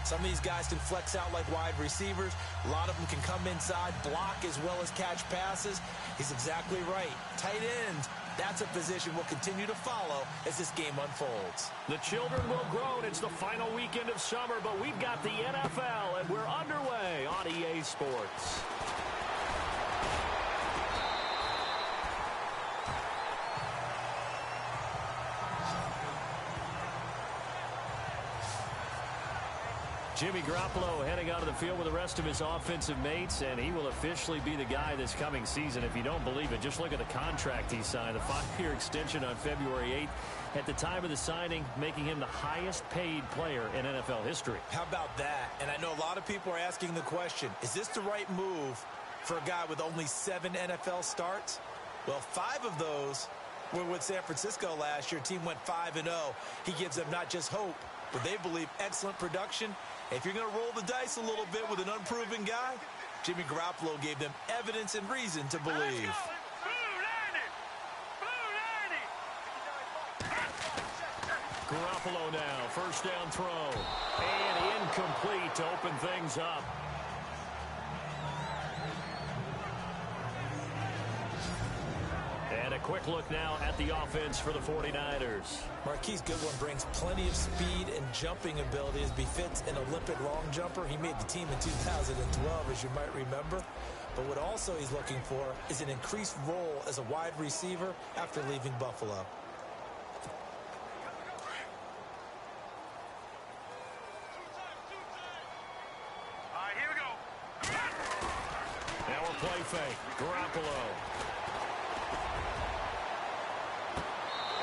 Some of these guys can flex out like wide receivers. A lot of them can come inside, block as well as catch passes. He's exactly right. Tight end, that's a position we'll continue to follow as this game unfolds. The children will grow. It's the final weekend of summer, but we've got the NFL, and we're underway on EA Sports. Jimmy Garoppolo heading onto the field with the rest of his offensive mates, and he will officially be the guy this coming season. If you don't believe it, just look at the contract he signed, the 5-year extension on February 8th. At the time of the signing, making him the highest-paid player in NFL history. How about that? And I know a lot of people are asking the question, is this the right move for a guy with only 7 NFL starts? Well, 5 of those were with San Francisco last year. Team went 5-0. He gives them not just hope, but they believe excellent production. If you're going to roll the dice a little bit with an unproven guy, Jimmy Garoppolo gave them evidence and reason to believe. Garoppolo now, first down throw, and incomplete to open things up. And a quick look now at the offense for the 49ers. Marquise Goodwin brings plenty of speed and jumping ability as befits an Olympic long jumper. He made the team in 2012, as you might remember. But what also he's looking for is an increased role as a wide receiver after leaving Buffalo. All right, here we go. Now a play fake. Garoppolo.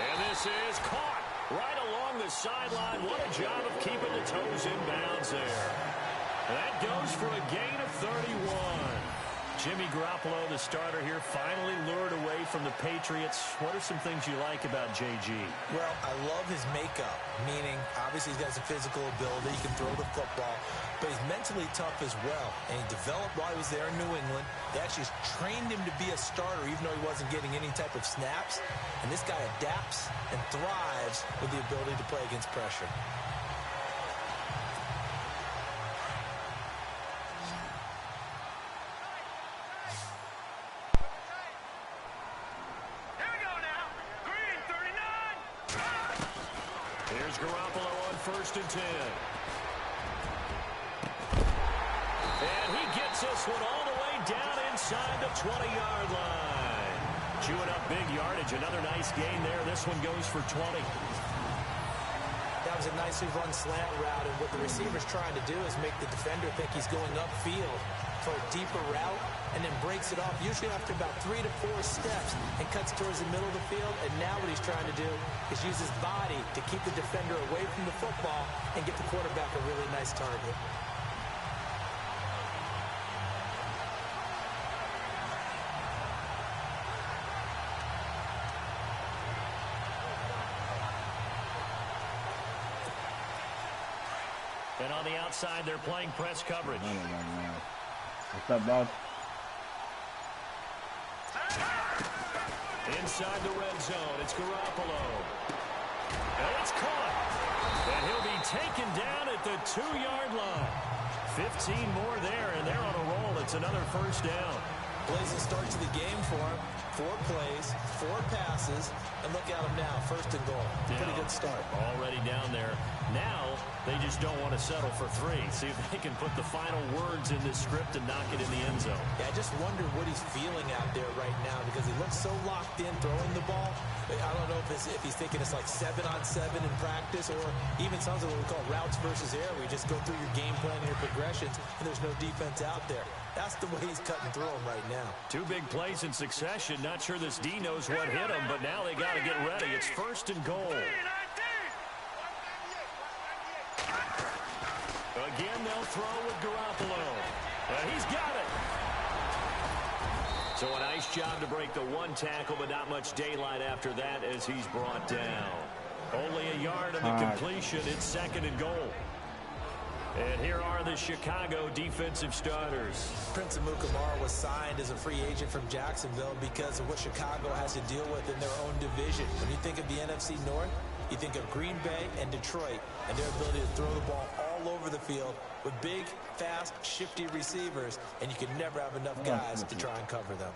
And this is caught right along the sideline. What a job of keeping the toes in bounds there. That goes for a gain of 31. Jimmy Garoppolo, the starter here, finally lured away from the Patriots. What are some things you like about JG? Well, I love his makeup, meaning obviously he's got some physical ability. He can throw the football, but he's mentally tough as well. And he developed while he was there in New England. They actually trained him to be a starter even though he wasn't getting any type of snaps. And this guy adapts and thrives with the ability to play against pressure. Here's Garoppolo on 1st and 10. And he gets this one all the way down inside the 20-yard line. Chewing up big yardage. Another nice gain there. This one goes for 20. That was a nicely run slant route, and what the receiver's trying to do is make the defender think he's going upfield for a deeper route, and then breaks it off, usually after about 3 to 4 steps, and cuts towards the middle of the field. And now what he's trying to do is use his body to keep the defender away from the football and get the quarterback a really nice target. And on the outside, they're playing press coverage. What's up, boss? Inside the red zone, it's Garoppolo. And it's caught. And he'll be taken down at the 2-yard line. 15 more there, and they're on a roll. It's another first down. Blazing start to the game for him. 4 plays, 4 passes, and look at him now, 1st and goal. Pretty good start. Already down there. Now, they just don't want to settle for 3. See if they can put the final words in this script and knock it in the end zone. Yeah, I just wonder what he's feeling out there right now because he looks so locked in throwing the ball. I don't know if he's thinking it's like 7-on-7 in practice, or even something what we call routes versus air, where you just go through your game plan and your progressions, and there's no defense out there. That's the way he's cutting through them right now. 2 big plays in succession. Not sure this D knows what hit him, but now they got to get ready. It's 1st and goal. Again, they'll throw with Garoppolo. He's got it. So a nice job to break the 1 tackle, but not much daylight after that as he's brought down. Only a yard on the completion. It's 2nd and goal. And here are the Chicago defensive starters. Prince Amukamara was signed as a free agent from Jacksonville because of what Chicago has to deal with in their own division. When you think of the NFC North, you think of Green Bay and Detroit and their ability to throw the ball all all over the field with big, fast, shifty receivers, and you can never have enough guys to try and cover them.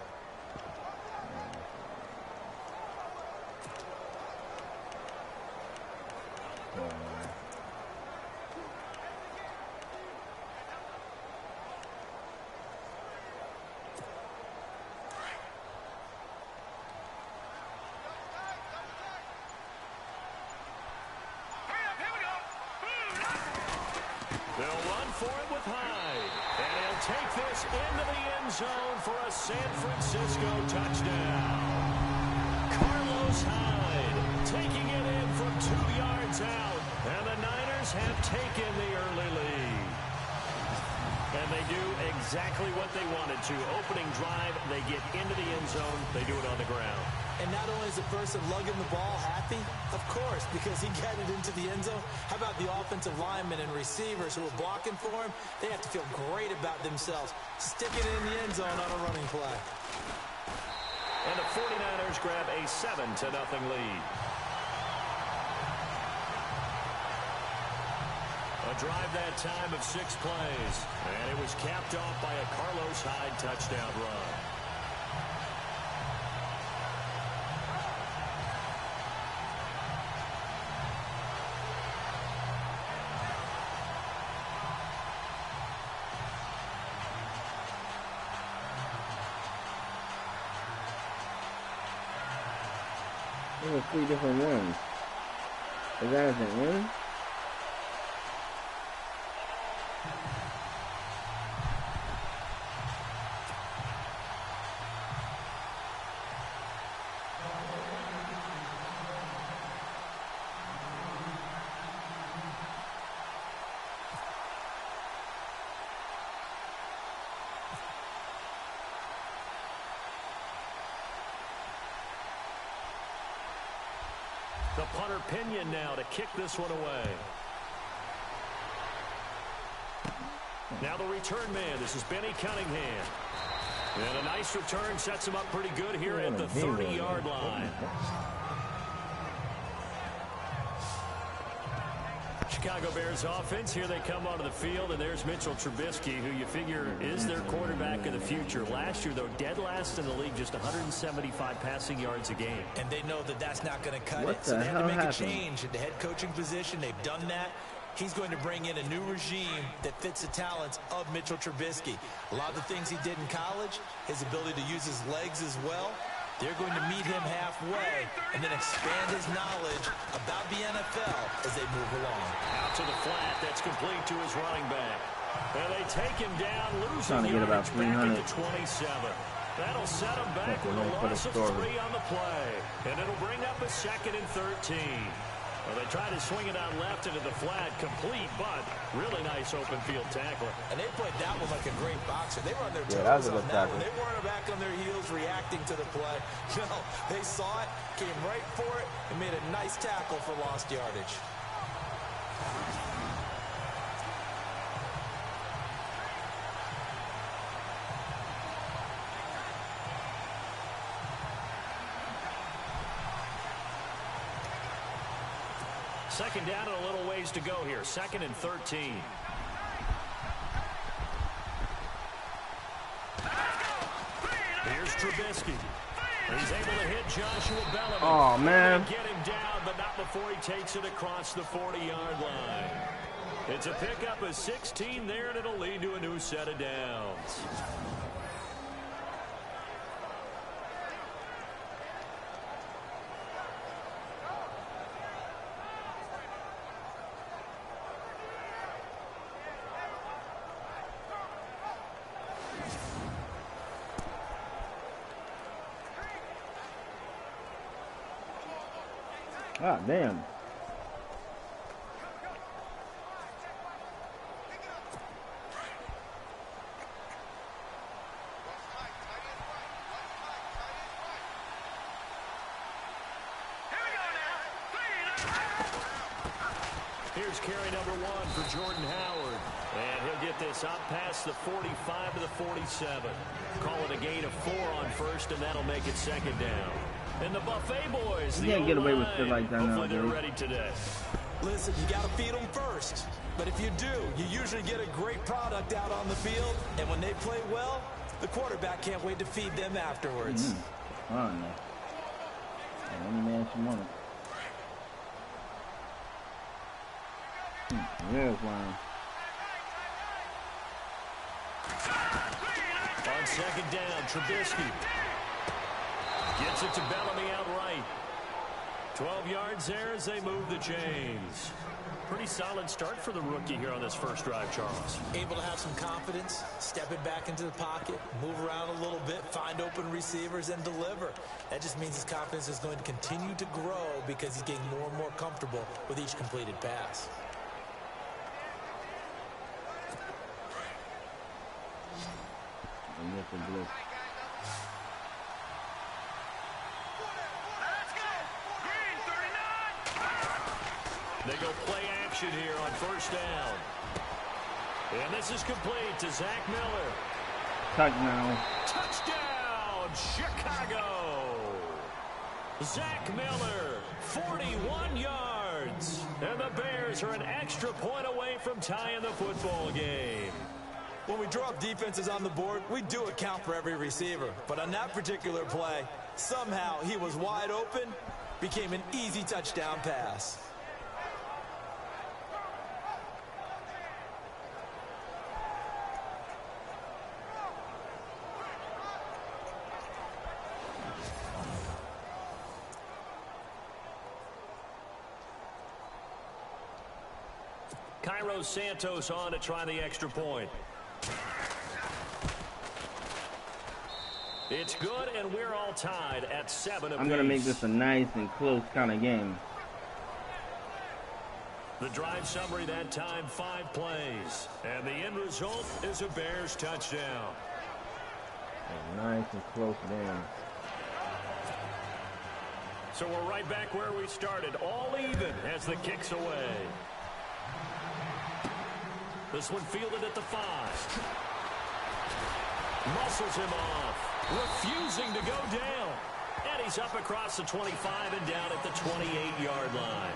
They'll run for it with Hyde. And he'll take this into the end zone for a San Francisco touchdown. Carlos Hyde taking it in from 2 yards out. And the Niners have taken the early lead. And they do exactly what they wanted to. Opening drive, they get into the end zone. They do it on the ground. And not only is the person lugging the ball happy, of course, because he got it into the end zone. How about the offensive linemen and receivers who are blocking for him? They have to feel great about themselves, sticking it in the end zone on a running play. And the 49ers grab a 7-0 lead. A drive that time of 6 plays. And it was capped off by a Carlos Hyde touchdown run. There are 3 different ones. Is that as an win? The punter Pinion now to kick this one away. Now the return man. This is Benny Cunningham. And a nice return sets him up pretty good here at the 30-yard line. Chicago Bears offense. Here they come onto the field, and there's Mitchell Trubisky, who you figure is their quarterback of the future. Last year, though, dead last in the league, just 175 passing yards a game. And they know that that's not going to cut it. So they had to make a change at the head coaching position. They've done that. He's going to bring in a new regime that fits the talents of Mitchell Trubisky. A lot of the things he did in college, his ability to use his legs as well, they're going to meet him halfway and then expand his knowledge about the NFL as they move along. Out to the flat. That's complete to his running back. And they take him down, losing Trying to get about 300. back at the 27. That'll set him back with a loss of 3 on the play. And it'll bring up a 2nd and 13. Well, they tried to swing it out left into the flat, complete, but really nice open field tackle. And they played that one like a great boxer. They were on their toes on that one. They weren't back on their heels reacting to the play. No, they saw it, came right for it, and made a nice tackle for lost yardage. Second down and a little ways to go here. 2nd and 13. Here's Trubisky. He's able to hit Joshua Bellamy. Oh, man. Get him down, but not before he takes it across the 40-yard line. It's a pickup of 16 there, and it'll lead to a new set of downs. Ah, damn. Here's carry number 1 for Jordan Howard. And he'll get this up past the 45 to the 47. Call it a gain of 4 on first, and that'll make it 2nd down. And the Buffet boys, you can't get away with shit like that hopefully they're nowadays. ready today. Listen, you got to feed them first. But if you do, you usually get a great product out on the field. And when they play well, the quarterback can't wait to feed them afterwards. Fine. Any man she wanted. There's one. On second down, Trubisky gets it to Bellamy outright. 12 yards there as they move the chains. Pretty solid start for the rookie here on this first drive, Charles. Able to have some confidence, stepping back into the pocket, move around a little bit, find open receivers, and deliver. That just means his confidence is going to continue to grow because he's getting more and more comfortable with each completed pass. They go play action here on first down. And this is complete to Zach Miller. Touchdown. Touchdown, Chicago. Zach Miller, 41 yards. And the Bears are an extra point away from tying the football game. When we draw up defenses on the board, we do account for every receiver. But on that particular play, somehow he was wide open, became an easy touchdown pass. Cairo Santos on to try the extra point. It's good, and we're all tied at 7 apiece. I'm going to make this a nice and close kind of game. The drive summary that time, 5 plays. And the end result is a Bears touchdown. A nice and close game. So we're right back where we started, all even as the kick's away. This one fielded at the 5. Muscles him off. Refusing to go down. And he's up across the 25 and down at the 28-yard line.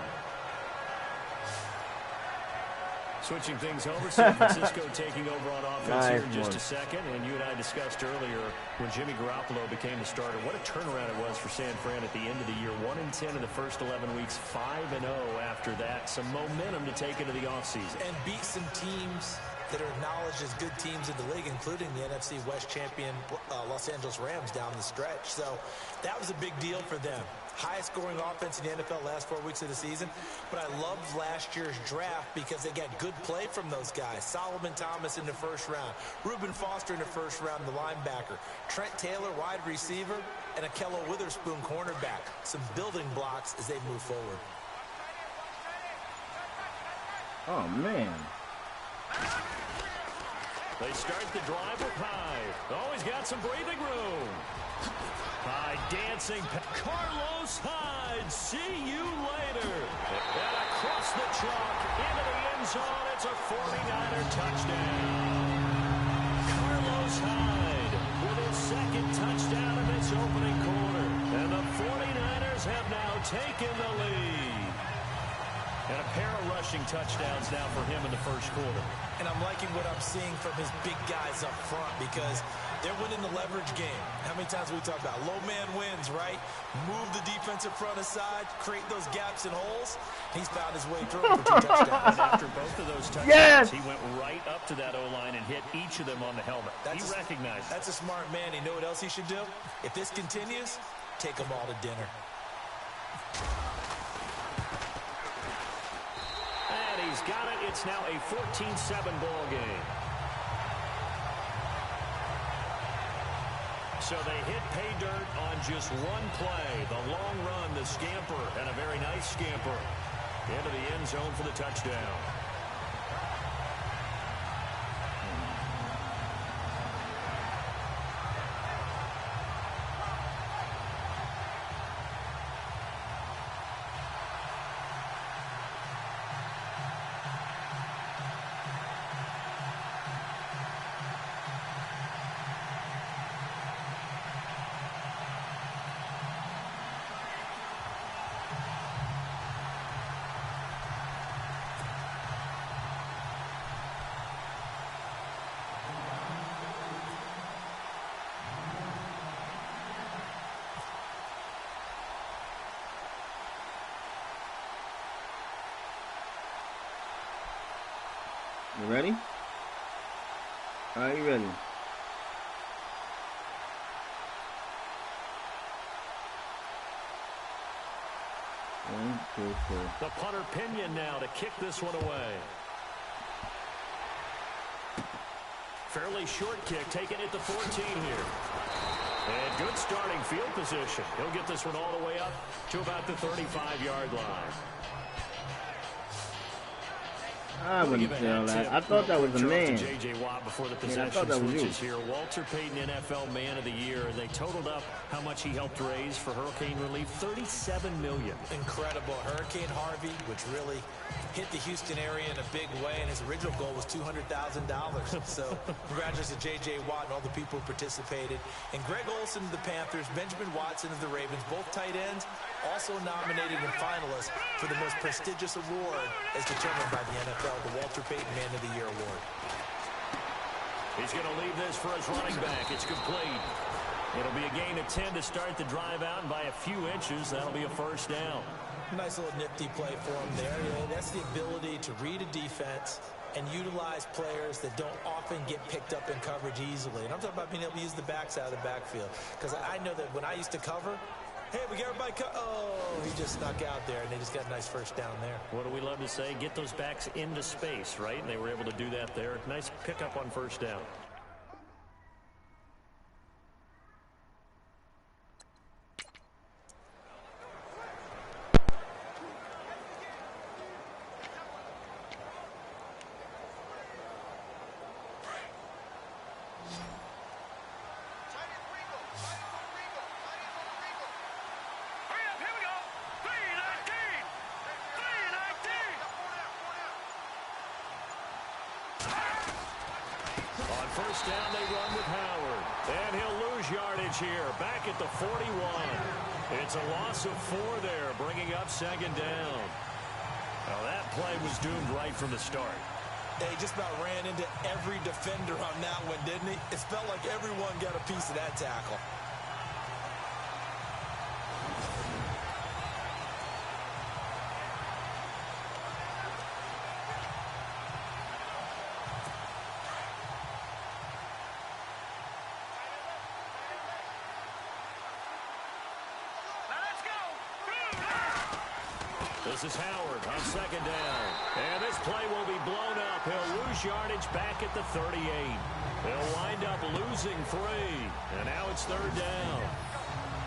Switching things over, San Francisco taking over on offense here in just a second. And you and I discussed earlier when Jimmy Garoppolo became the starter, what a turnaround it was for San Fran at the end of the year. 1-10 in the first 11 weeks, 5-0 after that. Some momentum to take into the offseason. And beat some teams that are acknowledged as good teams in the league, including the NFC West champion Los Angeles Rams down the stretch. So that was a big deal for them. Highest scoring offense in the NFL last 4 weeks of the season. But I loved last year's draft because they got good play from those guys. Solomon Thomas in the first round. Reuben Foster in the first round, the linebacker. Trent Taylor, wide receiver. And Akello Witherspoon, cornerback. Some building blocks as they move forward. Oh, man. They start the drive with Hyde. Oh, he's got some breathing room. Hyde dancing. Carlos Hyde, see you later. And across the chalk, into the end zone, it's a 49er touchdown. Carlos Hyde with his second touchdown in this opening quarter. And the 49ers have now taken the lead. And a pair of rushing touchdowns now for him in the first quarter. And I'm liking what I'm seeing from his big guys up front because they're winning the leverage game. How many times have we talked about low man wins, right? Move the defensive front aside, create those gaps and holes. He's found his way through for 2 touchdowns. And after both of those touchdowns, he went right up to that O-line and hit each of them on the helmet. He recognized it. That's a smart man. You know what else he should do? If this continues, take them all to dinner. And he's got it. It's now a 14-7 ball game. So they hit pay dirt on just one play. The long run, the scamper, and a very nice scamper into the end zone for the touchdown. You ready? Are you ready? 1, 2, 3. The punter Pinion now to kick this one away. Fairly short kick, taking it to 14 here. And good starting field position. He'll get this one all the way up to about the 35-yard line. I wouldn't tell that. I thought that was a man. J.J. Watt before the possession switches here. Walter Payton, NFL Man of the Year. They totaled up how much he helped raise for hurricane relief. $37 million. Incredible. Hurricane Harvey, which really hit the Houston area in a big way, and his original goal was $200,000. So congratulations to J.J. Watt and all the people who participated. And Greg Olsen of the Panthers, Benjamin Watson of the Ravens, both tight ends, also nominated and finalists for the most prestigious award as determined by the NFL, the Walter Payton Man of the Year Award. He's going to leave this for his running back. It's complete. It'll be a gain of 10 to start the drive out, and by a few inches, that'll be a first down. Nice little nifty play for him there. You know, that's the ability to read a defense and utilize players that don't often get picked up in coverage easily. And I'm talking about being able to use the backs out of the backfield. Because I know that when I used to cover, hey, we got everybody he just snuck out there, and they just got a nice first down there. What do we love to say? Get those backs into space, right? And they were able to do that there. Nice pickup on first down. First down, they run with Howard. And he'll lose yardage here. Back at the 41. It's a loss of 4 there, bringing up second down. Now that play was doomed right from the start. He just about ran into every defender on that one, didn't he? It felt like everyone got a piece of that tackle. This is Howard on second down. And this play will be blown up. He'll lose yardage back at the 38. They'll wind up losing 3. And now it's third down.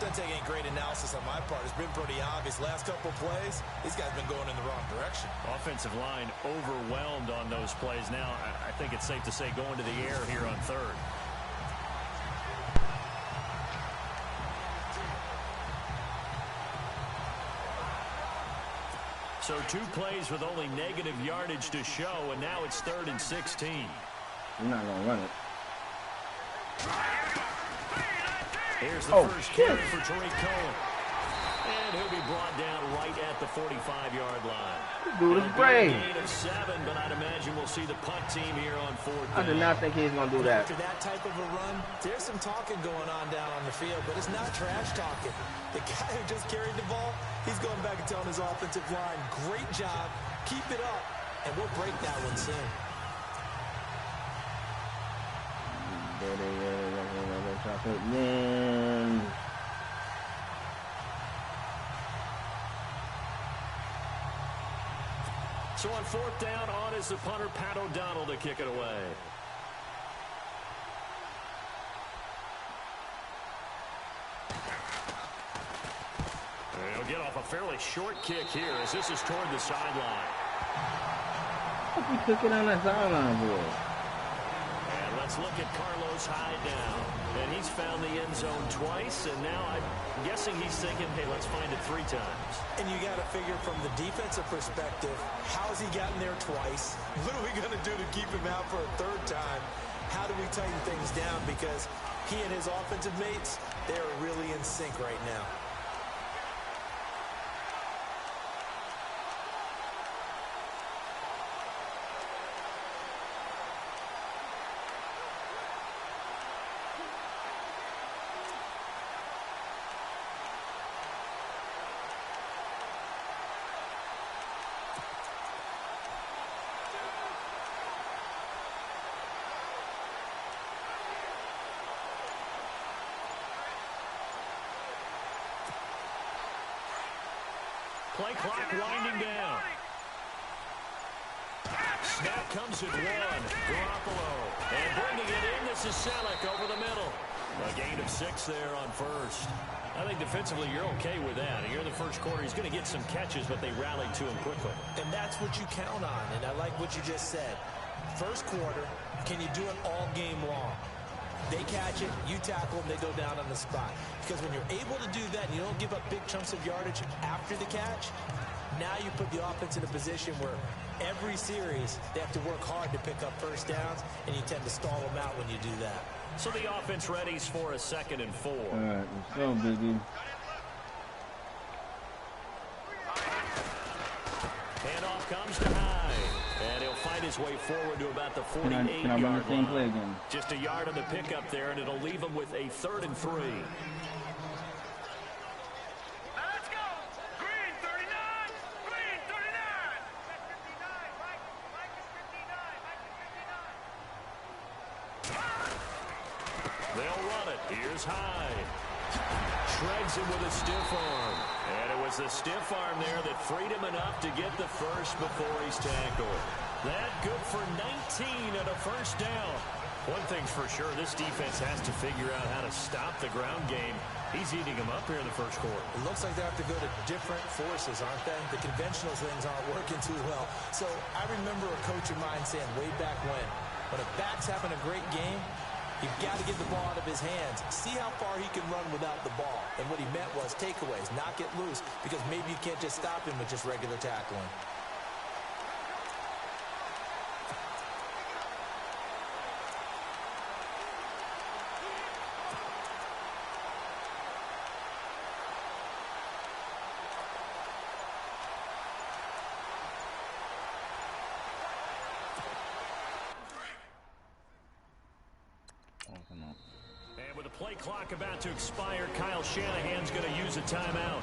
Doesn't take any great analysis on my part. It's been pretty obvious. Last couple plays, these guys have been going in the wrong direction. Offensive line overwhelmed on those plays. Now, I think it's safe to say going to the air here on third. So 2 plays with only negative yardage to show, and now it's 3rd and 16. You're not going to run it. Here's the first carry for Tariq Cohen. And he'll be brought down right at the 45-yard line. This dude is brave. Gain of 7, but I'd imagine we'll see the punt team here on 4th down. I did not think he was going to do that. After that type of a run, there's some talking going on down on the field, but it's not trash talking. The guy who just carried the ball, he's going back and telling his offensive line, great job, keep it up, and we'll break that one soon. Man. So on 4th down, on is the punter, Pat O'Donnell, to kick it away. He'll get off a fairly short kick here as this is toward the sideline. He took it on that sideline, boy. And let's look at Carlos Hyde now. And he's found the end zone twice, and now I'm guessing he's thinking, hey, let's find it 3 times. And you got to figure from the defensive perspective, how's he gotten there twice? What are we going to do to keep him out for a 3rd time? How do we tighten things down? Because he and his offensive mates, they're really in sync right now. play clock winding down. Snap comes at one. Garoppolo. And bringing it in, this is Selleck over the middle. A gain of 6 there on first. I think defensively you're okay with that. Here in the first quarter, he's going to get some catches, but they rallied to him quickly. And that's what you count on, and I like what you just said. First quarter, can you do it all game long? They catch it, you tackle them, they go down on the spot. Because when you're able to do that and you don't give up big chunks of yardage after the catch, now you put the offense in a position where every series they have to work hard to pick up first downs, and you tend to stall them out when you do that. So the offense readies for a 2nd and 4. All right, let's go, baby. Handoff comes to Hyde, and he'll find his way forward to about the 48-yard Can I run the same play line. again? Just a yard on the pickup there, and it'll leave him with a 3rd and 3. Let's go. Green 39. Green 39. They'll run it. Here's Hyde. Shreds him with a stiff arm. And it was the stiff arm there that freed him enough to get the first before he's tackled. That good for 19 and a first down. One thing's for sure, this defense has to figure out how to stop the ground game. He's eating them up here in the first quarter. It looks like they have to go to different forces, aren't they? The conventional things aren't working too well. So I remember a coach of mine saying way back when a back's having a great game, you've got to get the ball out of his hands. See how far he can run without the ball. And what he meant was takeaways, not get loose, because maybe you can't just stop him with just regular tackling. And with the play clock about to expire, Kyle Shanahan's going to use a timeout.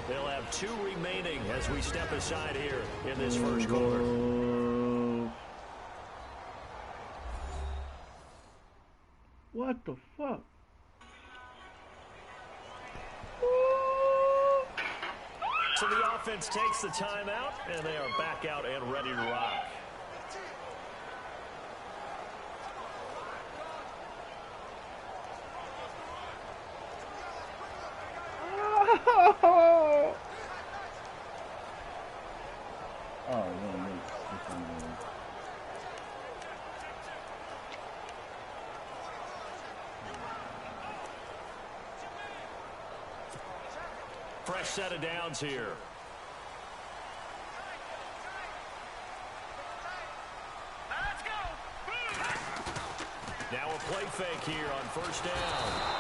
They'll have 2 remaining as we step aside here in this first quarter. What the fuck? So the offense takes the timeout, and they are back out and ready to rock. Fresh set of downs here. Let's go. Now a play fake here on first down.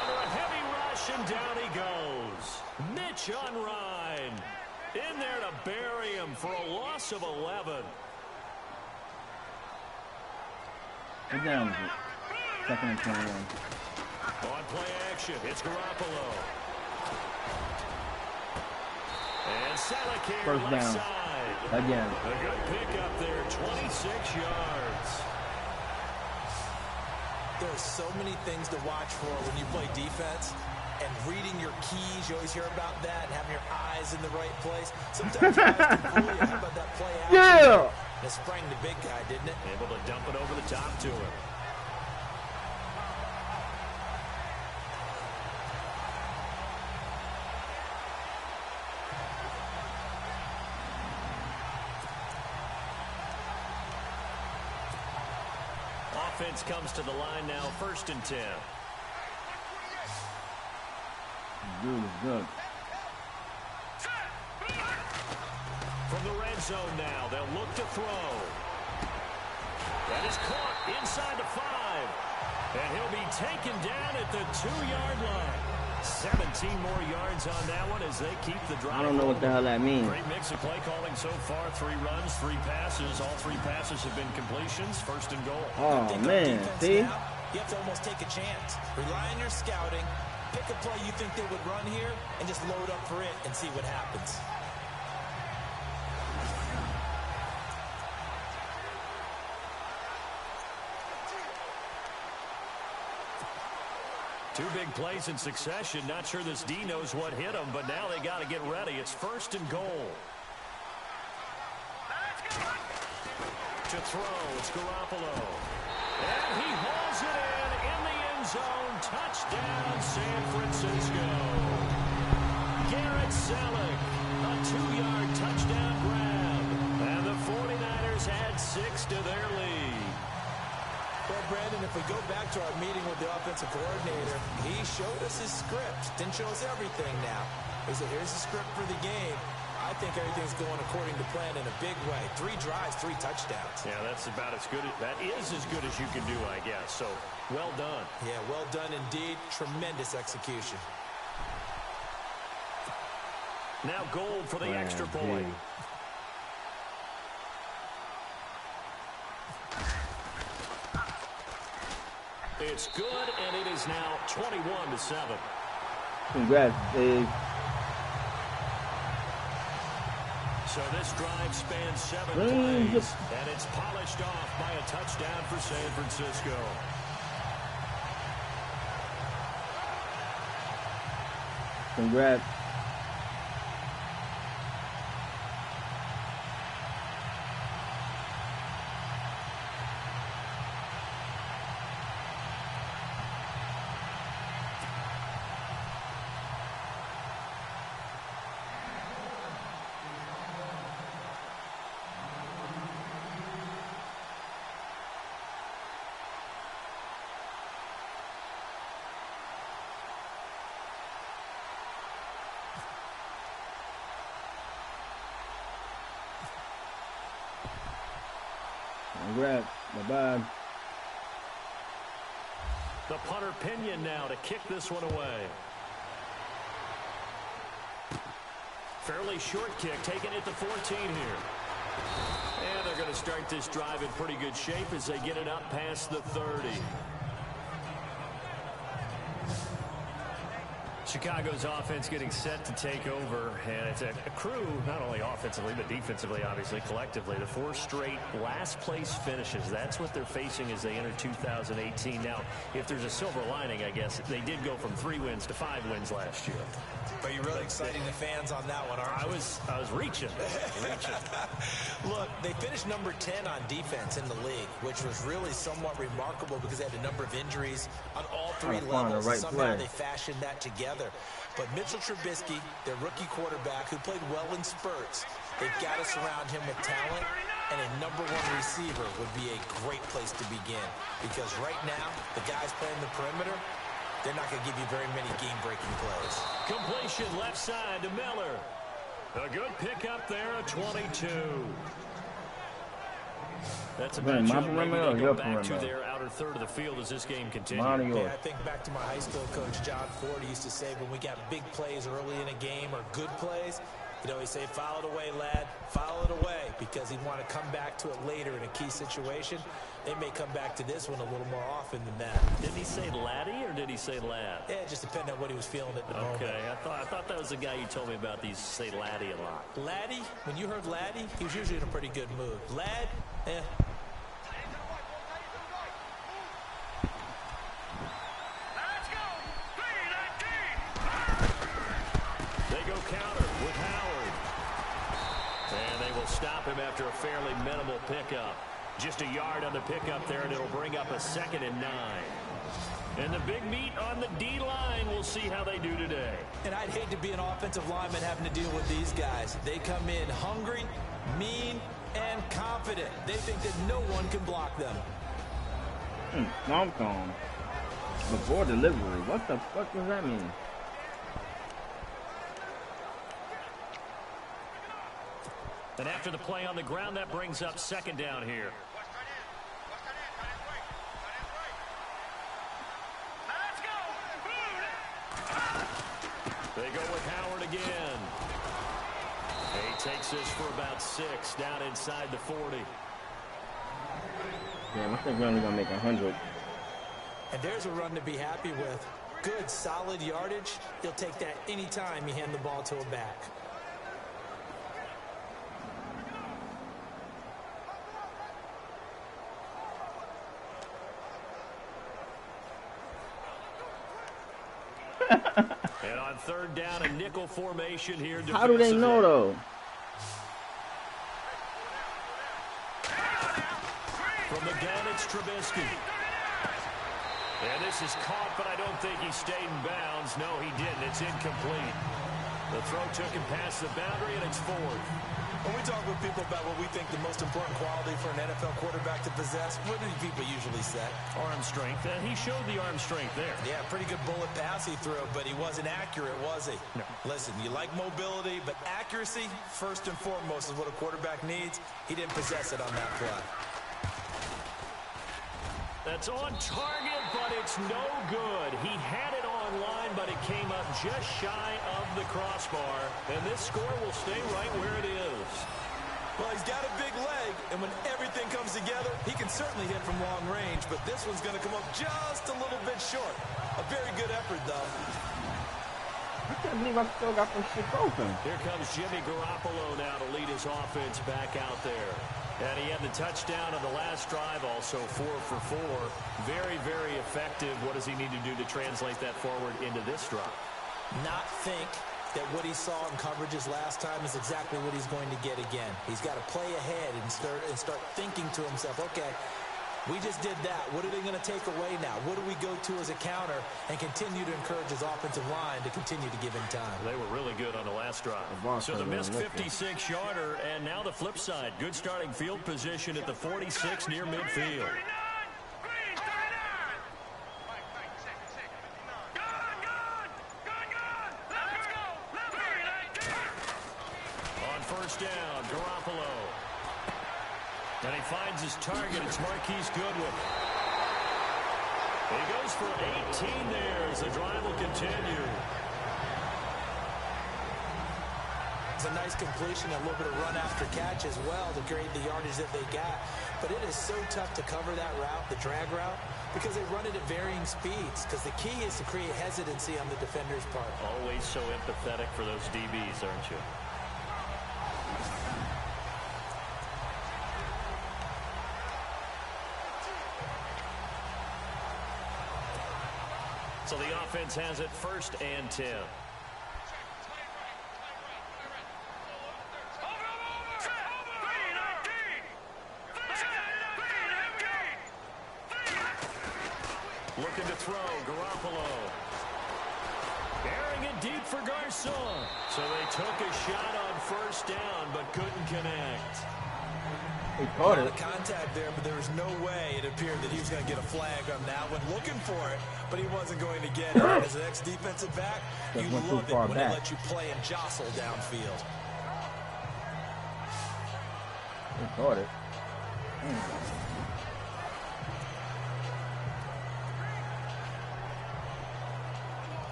Under a heavy rush, and down he goes. Mitch Unrein in there to bury him for a loss of 11. What down is it? 2nd and 21. On play action, it's Garoppolo. And Selleck here, First left down. side. Again. A good pickup there, 26 yards. There are so many things to watch for when you play defense. And reading your keys, you always hear about that, and having your eyes in the right place. Sometimes your eyes can fool you. How about that play action? Yeah! It sprang the big guy, didn't it? Able to dump it over the top to him. Offense comes to the line now, 1st and 10. Dude is good. From the red zone now, they'll look to throw. That is caught inside the 5. And he'll be taken down at the 2-yard line. 17 more yards on that one as they keep the drive. I don't know what the hell that means. Great mix of play calling so far. 3 runs, 3 passes. All 3 passes have been completions. 1st and goal. Oh, man. See? Now, you have to almost take a chance. Rely on your scouting. Pick a play you think they would run here and just load up for it and see what happens. Two big plays in succession. Not sure this D knows what hit him, but now they got to get ready. It's 1st and goal. to throw. It's Garoppolo. And he hauls it in the end zone. Touchdown, San Francisco. Garrett Selleck, a 2-yard touchdown grab. And the 49ers add 6 to their lead. Well, Brandon, if we go back to our meeting with the offensive coordinator, he showed us his script. Didn't show us everything now. He said, here's the script for the game. I think everything's going according to plan in a big way. 3 drives, 3 touchdowns. Yeah, that's about as good. That is as good as you can do, I guess. So, well done. Yeah, well done indeed. Tremendous execution. Now gold for the extra point. It's good, and it is now 21-7. Congrats, Dave. So this drive spans 7 plays, and it's polished off by a touchdown for San Francisco. Congrats. Congrats. Bye-bye. The punter Pinion now to kick this one away. Fairly short kick, taking it to 14 here. And they're going to start this drive in pretty good shape as they get it up past the 30. Chicago's offense getting set to take over, and it's a crew, not only offensively, but defensively, obviously, collectively. The 4 straight last-place finishes. That's what they're facing as they enter 2018. Now, if there's a silver lining, I guess, they did go from 3 wins to 5 wins last year. But you're really exciting the fans on that one, aren't you? I was reaching. Look, they finished number 10 on defense in the league, which was really somewhat remarkable because they had a number of injuries on all 3 levels. Somehow they fashioned that together. But Mitchell Trubisky, their rookie quarterback, who played well in spurts, they've got to surround him with talent, and a number 1 receiver would be a great place to begin. Because right now, the guys playing the perimeter, they're not going to give you very many game-breaking plays. Completion left side to Miller. A good pickup there, a 22. That's a matchup maybe they go back to their outer third of the field as this game continues. Yeah, I think back to my high school coach, John Ford. He used to say when we got big plays early in a game or good plays, he'd always say, foul it away, lad, foul it away, because he'd want to come back to it later in a key situation. They may come back to this one a little more often than that. Did he say laddie or did he say lad? Yeah, it just depended on what he was feeling at the moment. Okay, I thought that was the guy you told me about. These say laddie a lot. Laddie, when you heard laddie, he was usually in a pretty good mood. Lad, eh. Let's go. 3-19. They go counter with Howard. And they will stop him after a fairly minimal pickup. Just a yard on the pickup there, and it'll bring up a 2nd and 9. And the big meat on the D-line. We'll see how they do today. And I'd hate to be an offensive lineman having to deal with these guys. They come in hungry, mean, and confident. They think that no one can block them. I'm calm. Before delivery. What the fuck does that mean? And after the play on the ground, that brings up 2nd down here. Let's go. They go with Howard again. He takes this for about 6 down inside the 40. Damn, I think we're only going to make 100. And there's a run to be happy with. Good, solid yardage. You'll take that anytime you hand the ball to a back. And on 3rd down, a nickel formation here. How do they know, though? It's Trubisky. And this is caught, but I don't think he stayed in bounds. No, he didn't. It's incomplete. The throw took him past the boundary, and it's 4th. When we talk with people about what we think the most important quality for an NFL quarterback to possess, what do people usually say? Arm strength, and he showed the arm strength there. Yeah, pretty good bullet pass he threw, but he wasn't accurate, was he? No. Listen, you like mobility, but accuracy, first and foremost, is what a quarterback needs. He didn't possess it on that play. That's on target, but it's no good. He had it on line, but it came up just shy of the crossbar. And this score will stay right where it is. Well, he's got a big leg, and when everything comes together, he can certainly hit from long range, but this one's going to come up just a little bit short. A very good effort, though. I can't believe I still got this shit open. Here comes Jimmy Garoppolo now to lead his offense back out there. And he had the touchdown on the last drive, also 4 for 4. Very, very effective. What does he need to do to translate that forward into this drive? Not think that what he saw in coverages last time is exactly what he's going to get again. He's got to play ahead and start thinking to himself, okay, we just did that. What are they going to take away now? What do we go to as a counter? And continue to encourage his offensive line to continue to give him time. They were really good on the last drive. So the missed 56-yarder, and now the flip side. Good starting field position at the 46 near midfield. On first down, Garoppolo. And he finds his target. It's Marquise Goodwin. He goes for 18 there as the drive will continue. It's a nice completion, a little bit of run after catch as well to create the yardage that they got. But it is so tough to cover that route, the drag route, because they run it at varying speeds. Because the key is to create hesitancy on the defender's part. Always so empathetic for those DBs, aren't you? So the offense has it 1st and 10. Looking to throw, Garoppolo. Airing it deep for Garcon. So they took a shot on first down, but couldn't connect. He caught it. Contact there, but there was no way it appeared that he was going to get a flag on that one. Looking for it, but he wasn't going to get it. As an ex-defensive back, you love it when they let you play and jostle downfield. He caught it.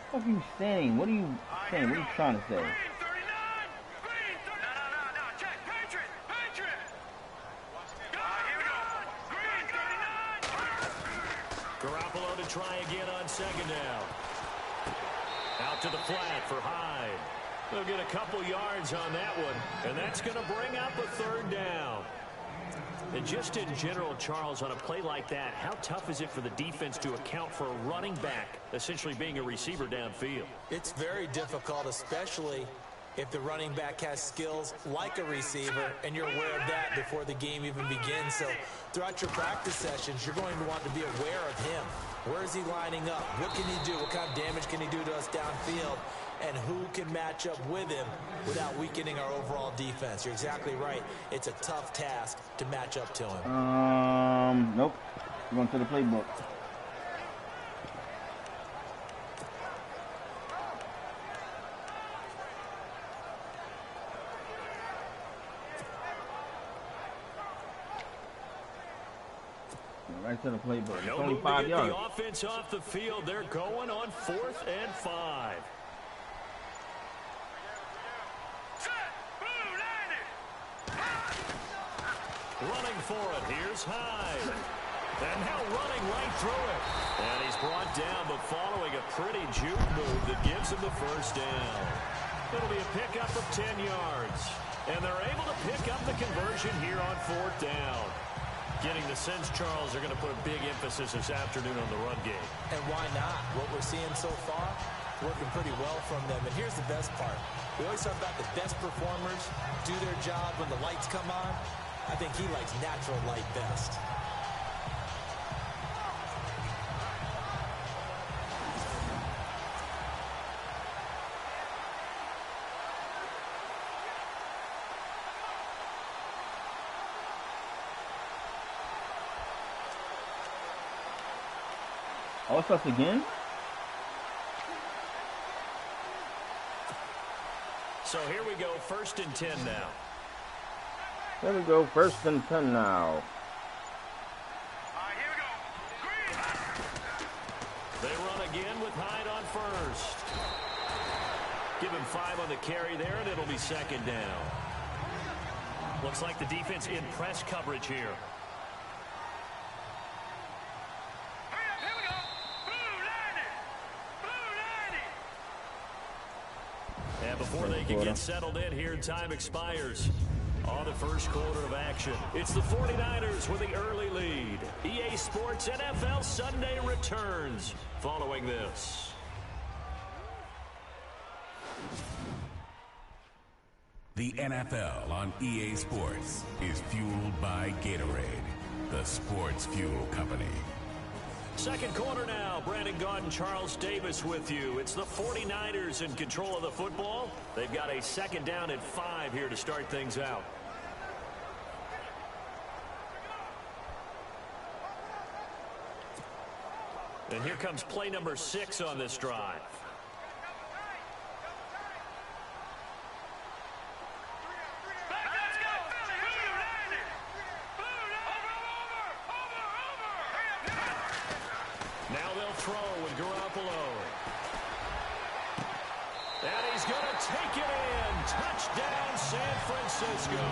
What are you saying? What are you saying? What are you trying to say? Garoppolo to try again on second down. Out to the flat for Hyde. They'll get a couple yards on that one, and that's going to bring up a 3rd down. And just in general, Charles, on a play like that, how tough is it for the defense to account for a running back essentially being a receiver downfield? It's very difficult, especially if the running back has skills like a receiver, and you're aware of that before the game even begins. So throughout your practice sessions, you're going to want to be aware of him. Where is he lining up? What can he do? What kind of damage can he do to us downfield? And who can match up with him without weakening our overall defense? You're exactly right. It's a tough task to match up to him. Nope. Going to the playbook. Right to the playbook. It's only 5 yards. The offense off the field. They're going on 4th and 5. Running for it. Here's Hyde. And now running right through it. And he's brought down, but following a pretty juke move that gives him the 1st down. It'll be a pickup of 10 yards. And they're able to pick up the conversion here on 4th down. Getting the sense, Charles, they're going to put a big emphasis this afternoon on the run game. And why not? What we're seeing so far, working pretty well from them. And here's the best part. We always talk about the best performers do their job when the lights come on. I think he likes natural light best. All stuff again? So here we go, 1st and 10 now. Here we go, 1st and 10 now. Here we go. Green. They run again with Hyde on 1st. Give him 5 on the carry there, and it'll be 2nd down. Looks like the defense in press coverage here. Before they can get settled in here, time expires on the 1st quarter of action. It's the 49ers with the early lead. EA Sports NFL Sunday returns following this. The NFL on EA Sports is fueled by Gatorade, the sports fuel company. 2nd quarter now. Brandon Gaudin, Charles Davis with you. It's the 49ers in control of the football. They've got a 2nd down and 5 here to start things out. And here comes play number 6 on this drive. Francisco.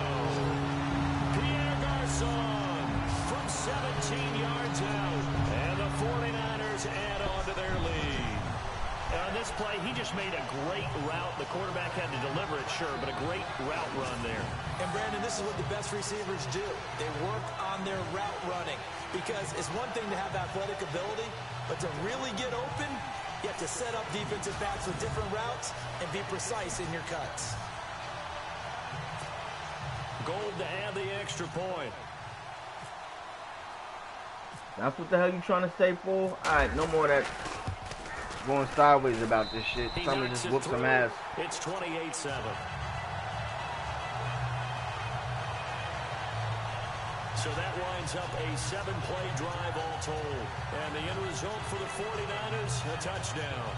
Pierre Garçon from 17 yards out. And the 49ers add on to their lead. On this play, he just made a great route. The quarterback had to deliver it, sure, but a great route run there. And, Brandon, this is what the best receivers do. They work on their route running because it's one thing to have athletic ability, but to really get open, you have to set up defensive backs with different routes and be precise in your cuts. Gold to add the extra point. That's what the hell you trying to say, fool? Alright, no more of that going sideways about this shit. Somebody just whoop some ass. It's 28-7. So that winds up a 7-play drive all told. And the end result for the 49ers, a touchdown.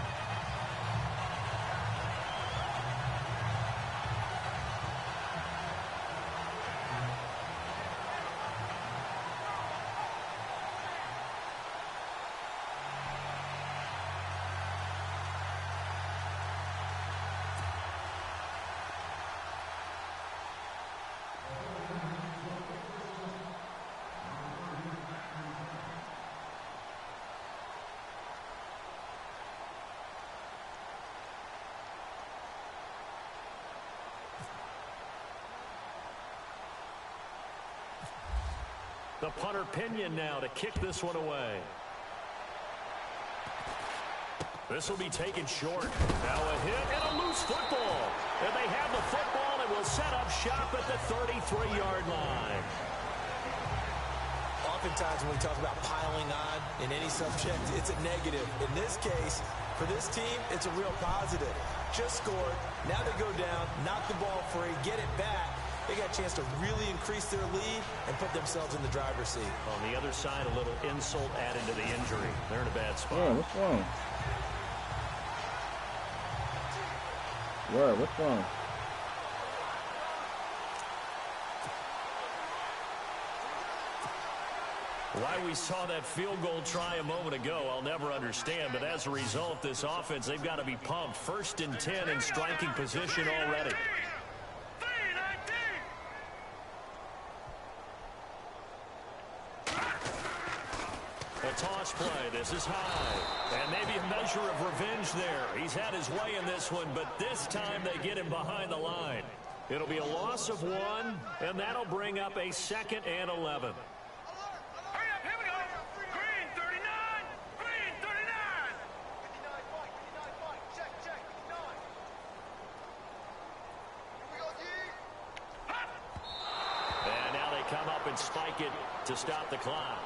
The punter Pinion now to kick this one away. This will be taken short. Now a hit and a loose football. And they have the football and will set up shop at the 33-yard line. Oftentimes when we talk about piling on in any subject, it's a negative. In this case, for this team, it's a real positive. Just scored. Now they go down, knock the ball free, get it back. They got a chance to really increase their lead and put themselves in the driver's seat. On the other side, a little insult added to the injury. They're in a bad spot. Yeah, what's wrong? Word, what's wrong? Why we saw that field goal try a moment ago, I'll never understand. But as a result, this offense, they've got to be pumped. 1st and 10 in striking position already. A toss play. This is high. And maybe a measure of revenge there. He's had his way in this one, but this time they get him behind the line. It'll be a loss of 1, and that'll bring up a 2nd and 11. and spike it to stop the clock.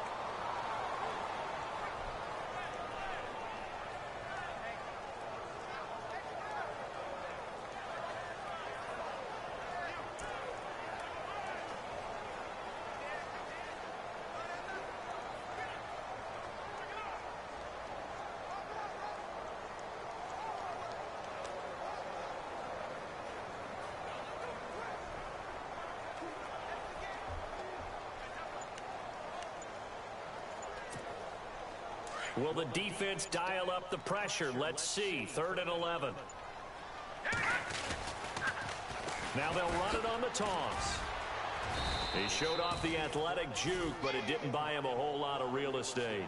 Will the defense dial up the pressure? Let's see. 3rd and 11. Now they'll run it on the toss. He showed off the athletic juke, but it didn't buy him a whole lot of real estate.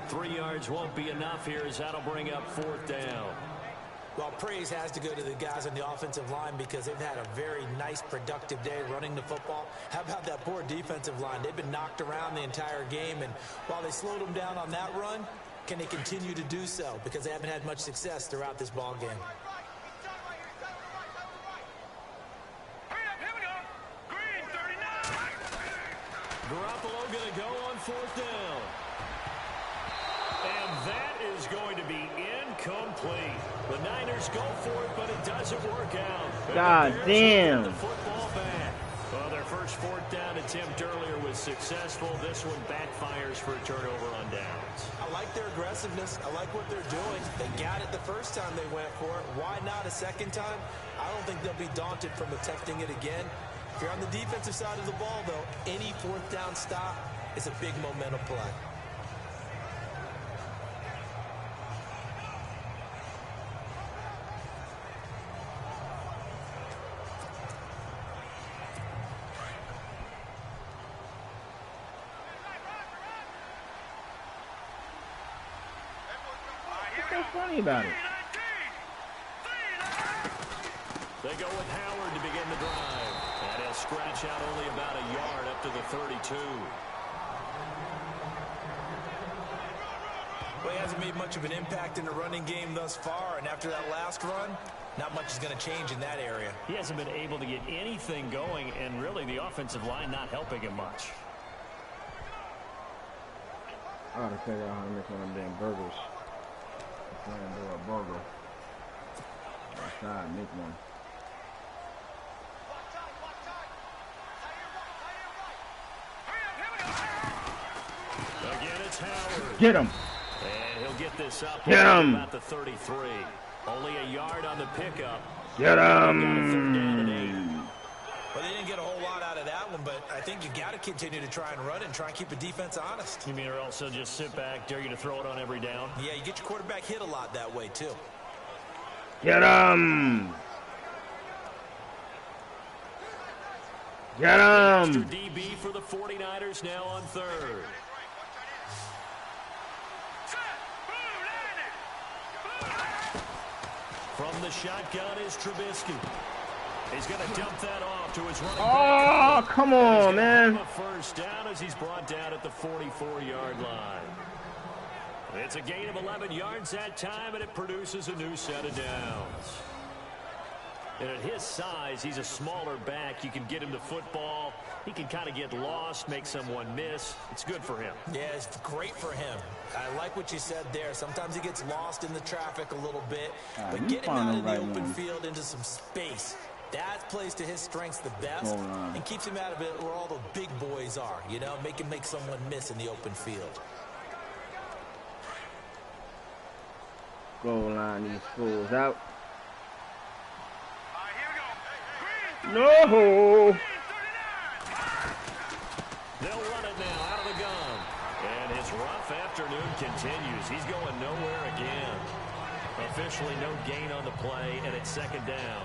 3 yards won't be enough here as that'll bring up 4th down. Well, praise has to go to the guys on the offensive line because they've had a very nice, productive day running the football. How about that poor defensive line? They've been knocked around the entire game, and while they slowed them down on that run, can they continue to do so? Because they haven't had much success throughout this ball game. Garoppolo going to go on 4th down. And that is going to be incomplete. The Niners go for it, but it doesn't work out. God damn. The football back. Well, their first 4th down attempt earlier was successful. This one backfires for a turnover on downs. I like their aggressiveness. I like what they're doing. They got it the first time they went for it. Why not a second time? I don't think they'll be daunted from attempting it again. If you're on the defensive side of the ball, though, any 4th down stop is a big momentum play. What's so funny about it? They go with Howard to begin the drive. And he'll scratch out only about a yard up to the 32. Well, he hasn't made much of an impact in the running game thus far, and after that last run, not much is going to change in that area. He hasn't been able to get anything going, and really the offensive line not helping him much. I ought to figure out how to make one of them damn burgers. I'm trying to do a burger. Outside, make one. Again, it's Howard. Get him. And he'll get this up Get him. about the 33. Only a yard on the pickup. Get him. Well, they didn't get a whole lot out of that one, but I think you got to continue to try and run and try and keep the defense honest. You mean or also just sit back, dare you to throw it on every down? Yeah, you get your quarterback hit a lot that way, too. Get him. Get Extra him. DB for the 49ers now on 3rd. From the shotgun is Trubisky. He's going to dump that off to his running back. Oh, come on, man. A first down as he's brought down at the 44-yard line. It's a gain of 11 yards that time, and it produces a new set of downs. And at his size, he's a smaller back. You can get him the football. He can kind of get lost, make someone miss. It's good for him. Yeah, it's great for him. I like what you said there. Sometimes he gets lost in the traffic a little bit. But get him out in the open field into some space. That plays to his strengths the best and keeps him out of it where all the big boys are, you know, make him make someone miss in the open field. Goal line, these fools out. No! They'll run it now out of the gun. And his rough afternoon continues. He's going nowhere again. Officially no gain on the play, and it's 2nd down.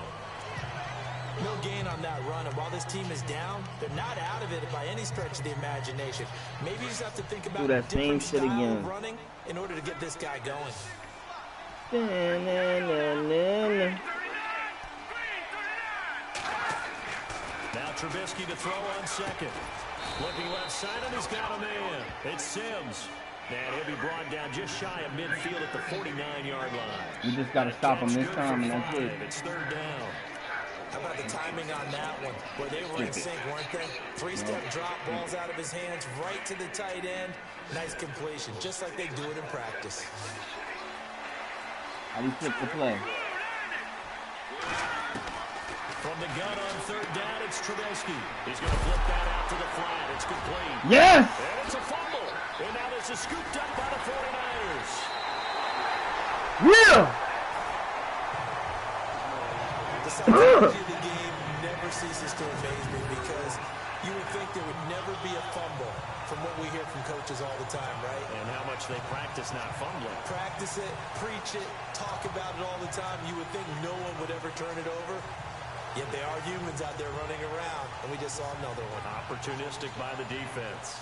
No gain on that run, and while this team is down, they're not out of it by any stretch of the imagination. Maybe you just have to think about a different style of running in order to get this guy going. Now Trubisky to throw on 2nd. Looking left side, and he's got a man. It's Sims. And he'll be brought down just shy of midfield at the 49-yard line. You just got to stop him this time, and that's it. It's 3rd down. How about the timing on that one, where they were in sync, weren't they? Three-step drop, balls out of his hands, right to the tight end. Nice completion, just like they do it in practice. How do you flip the play? From the gun on third down, it's Trubisky. He's going to flip that out to the flat. It's complete. Yes! And it's a fumble. And now this is scooped up by the 49ers. Yeah! The psychology of the game never ceases to amaze me because you would think there would never be a fumble from what we hear from coaches all the time, right? And how much they practice not fumbling. Practice it, preach it, talk about it all the time. You would think no one would ever turn it over. Yet they are humans out there running around, and we just saw another one. Opportunistic by the defense.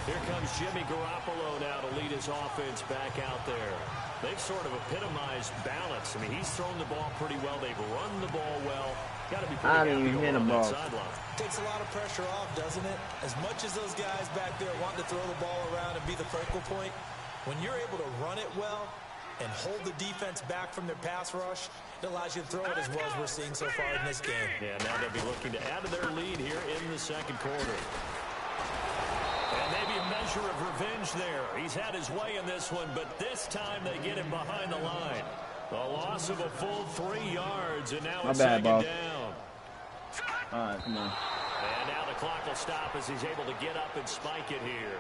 Here comes Jimmy Garoppolo now to lead his offense back out there. They've sort of epitomized balance. I mean, he's thrown the ball pretty well. They've run the ball well. Got to be pretty happy on that sideline. Takes a lot of pressure off, doesn't it? As much as those guys back there want to throw the ball around and be the focal point, when you're able to run it well and hold the defense back from their pass rush, it allows you to throw it as well as we're seeing so far in this game. Yeah, now they'll be looking to add to their lead here in the second quarter. And maybe a measure of revenge there. He's had his way in this one, but this time they get him behind the line. A loss of a full 3 yards, and now it's second down. All right, come on. And now the clock will stop as he's able to get up and spike it here.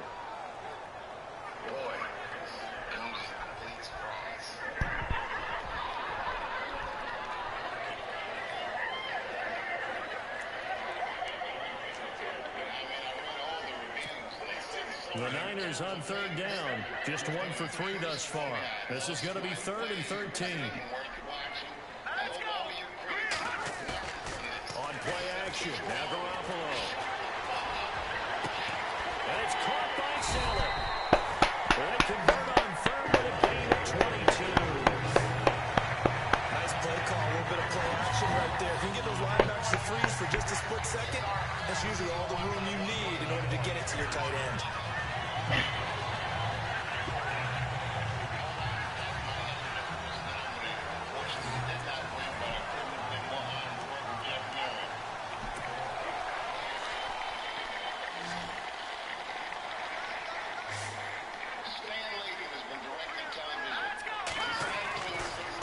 The Niners on third down. Just 1 for 3 thus far. This is going to be 3rd and 13. On play action. Now Garoppolo. And it's caught by Saleh. They convert on 3rd with a gain of 22. Nice play call. A little bit of play action right there. If you can get those linebackers to freeze for just a split second, that's usually all the room you need in order to get it to your tight end.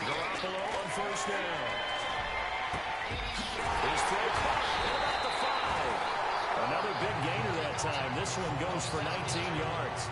Garoppolo on first down. His throw caught at the 5. Another big gainer that time. This one goes for 19 yards.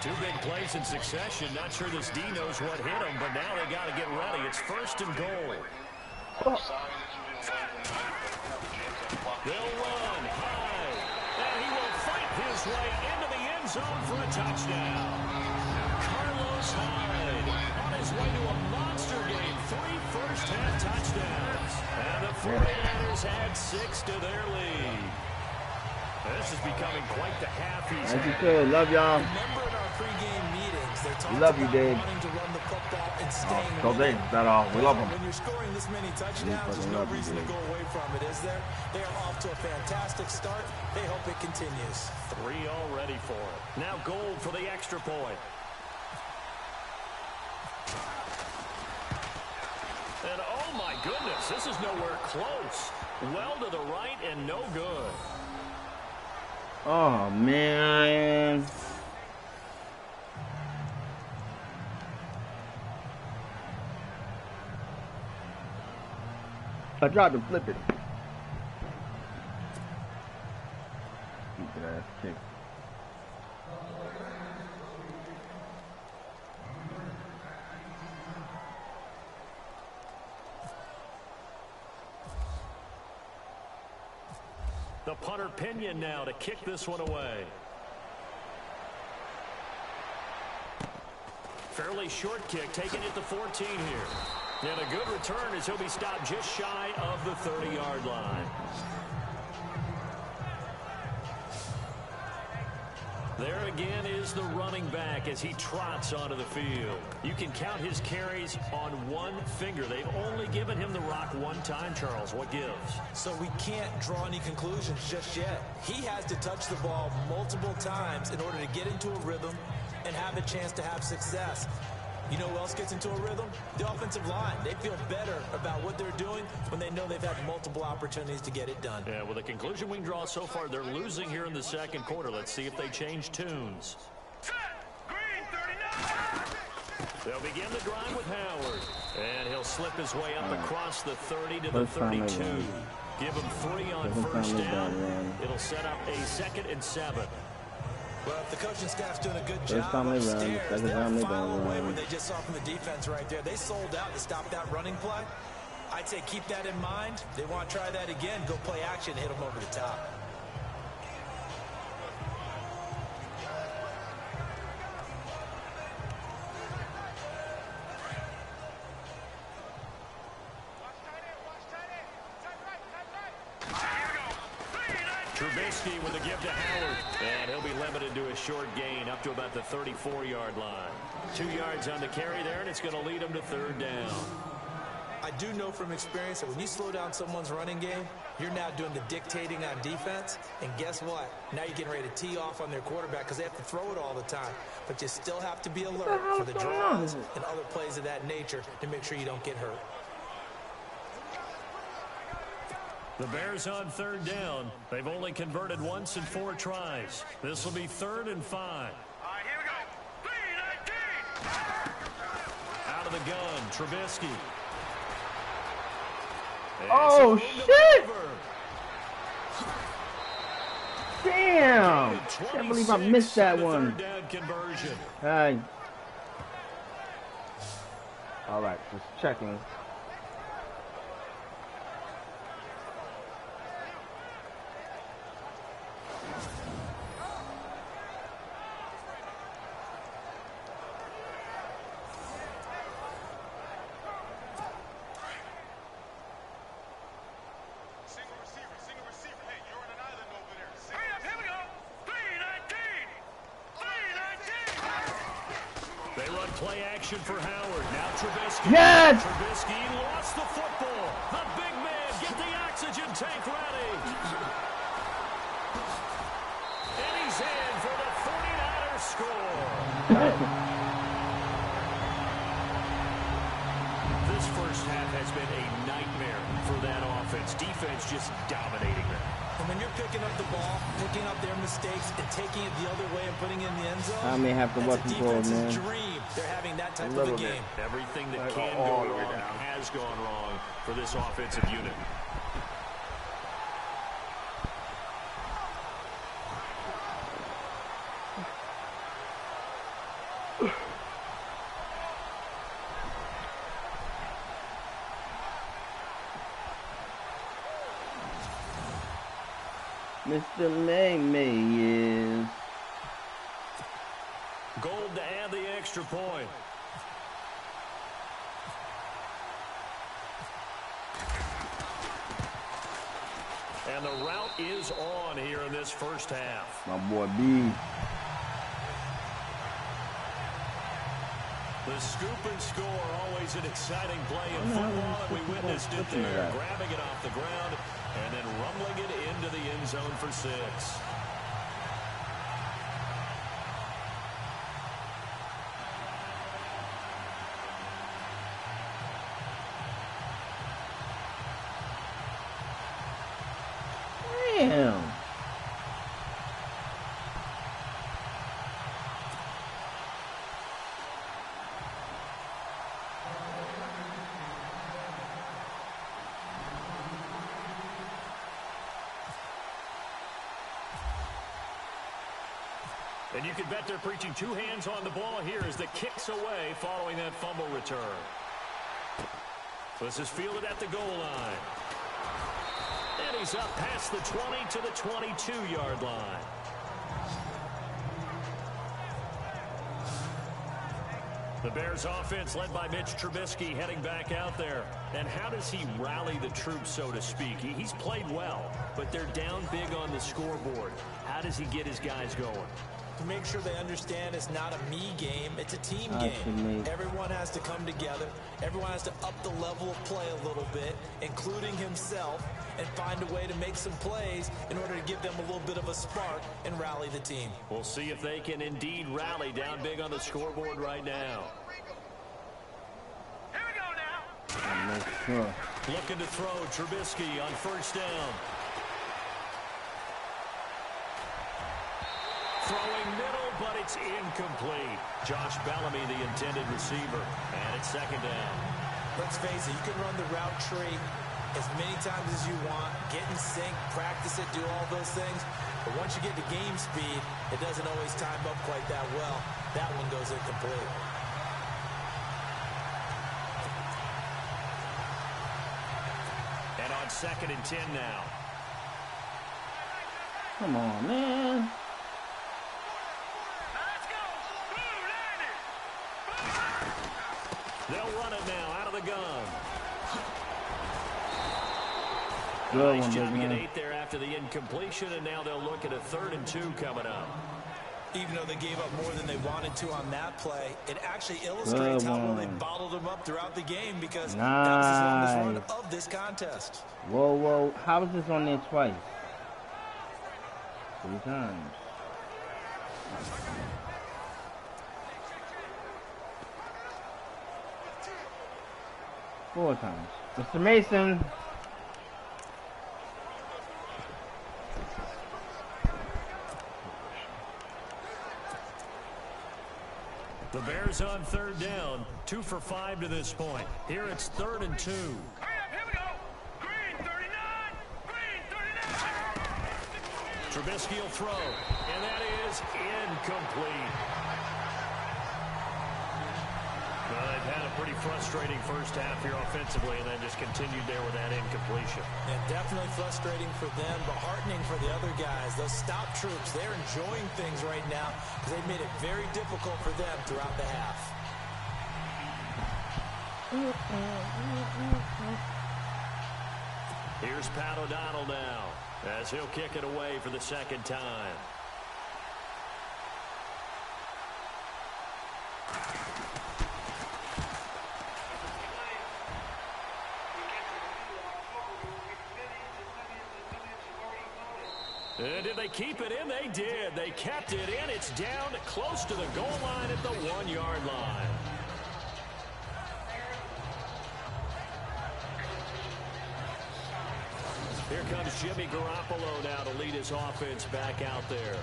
Two big plays in succession. Not sure this D knows what hit him, but now they got to get ready. It's 1st and goal. They'll run high, and he will fight his way into the end zone for a touchdown. Carlos Hyde on his way to a monster game. 3 first-half touchdowns. And the 49ers add 6 to their lead. This is becoming quite the half he's As you could. Love y'all. Remember in our pregame meetings, they talked Love you, about Dave. wanting to run the football and staying So they that all. We love them. When you're scoring this many touchdowns, there's no reason to go away from it, is there? They are off to a fantastic start. They hope it continues. 3 already for it. Now Gold for the extra point. And oh my goodness, this is nowhere close. Well to the right and no good. Oh, man. I tried to flip it. Stupid ass kick. The punter Pinion now to kick this one away. Fairly short kick, taking it to 14 here. And a good return as he'll be stopped just shy of the 30-yard line. There again is the running back as he trots onto the field. You can count his carries on one finger. They've only given him the rock one time, Charles. What gives? So we can't draw any conclusions just yet. He has to touch the ball multiple times in order to get into a rhythm and have a chance to have success. You know who else gets into a rhythm? The offensive line. They feel better about what they're doing when they know they've had multiple opportunities to get it done. Yeah, well, the conclusion we can draw so far, they're losing here in the second quarter. Let's see if they change tunes. Set. Green 39. They'll begin the drive with Howard. And he'll slip his way up across the 30 to the 32. Give him 3 on first down. It'll set up a 2nd and 7. Well, if the coaching staff's doing a good job upstairs, they'll file away what they just saw from the defense right there. They sold out to stop that running play. I'd say keep that in mind. They want to try that again. Go play action, hit them over the top. Trubisky with a give to Howard. And he'll be limited to a short gain up to about the 34-yard line. 2 yards on the carry there, and it's going to lead him to 3rd down. I do know from experience that when you slow down someone's running game, you're now doing the dictating on defense. And guess what? Now you're getting ready to tee off on their quarterback because they have to throw it all the time. But you still have to be alert for the draws and other plays of that nature to make sure you don't get hurt. The Bears on 3rd down. They've only converted once in 4 tries. This will be 3rd and 5. All right, here we go. 3-19. Out of the gun, Trubisky. Oh, shit! Damn! I can't believe I missed that one. Hey. All right, just checking. Play action for Howard. Now Trubisky. Yes! Trubisky lost the football. The big man, get the oxygen tank ready. And he's in for the 49ers score. This first half has been a nightmare for that offense. Defense just dominating them. And when you're picking up the ball, picking up their mistakes, and taking it the other way and putting it in the end zone, I may have to watch the ball, man. Dream. They're having that type of a game. Everything that can go wrong has gone wrong for this offensive unit. Mr. May is gold to add the extra point. And the route is on here in this first half. my boy B. The scoop and score, always an exciting play in football, and we witnessed it there, grabbing it off the ground and then rumbling it into the end zone for 6. Damn. And you can bet they're preaching 2 hands on the ball here as the kick's away following that fumble return. This is fielded at the goal line. And he's up past the 20 to the 22-yard line. The Bears offense led by Mitch Trubisky heading back out there. And how does he rally the troops, so to speak? He's played well, but they're down big on the scoreboard. How does he get his guys going? To make sure they understand it's not a me game, it's a team game. Everyone has to come together. Everyone has to up the level of play a little bit, including himself, and find a way to make some plays in order to give them a little bit of a spark and rally the team. We'll see if they can indeed rally down big on the scoreboard right now. Here we go now. Looking to throw Trubisky on first down. Throwing middle, but it's incomplete. Josh Bellamy, the intended receiver. And it's second down. Let's face it, you can run the route tree as many times as you want, get in sync, practice it, do all those things. But once you get to game speed, it doesn't always time up quite that well. That one goes incomplete. And on 2nd and 10 now. Come on, man. Let's go. They'll run it now out of the gun. Good Nice one, job to man. get 8 there after the incompletion, and now they'll look at a 3rd and 2 coming up. Even though they gave up more than they wanted to on that play, it actually illustrates how well they bottled them up throughout the game, because that was the longest run of this contest. Whoa, whoa. How is this on there twice? 3 times. Four times. Mr. Mason. The Bears on 3rd down, 2 for 5 to this point. Here it's 3rd and 2. Hurry up, here we go. Green 39. Green 39. Trubisky will throw, and that is incomplete. Well, they've had a pretty frustrating first half here offensively, and then just continued there with that incompletion. And definitely frustrating for them, but heartening for the other guys. Those stop troops, they're enjoying things right now because they've made it very difficult for them throughout the half. Here's Pat O'Donnell now, as he'll kick it away for the 2nd time. Did they keep it in? They did. They kept it in. It's down close to the goal line at the 1-yard line. Here comes Jimmy Garoppolo now to lead his offense back out there.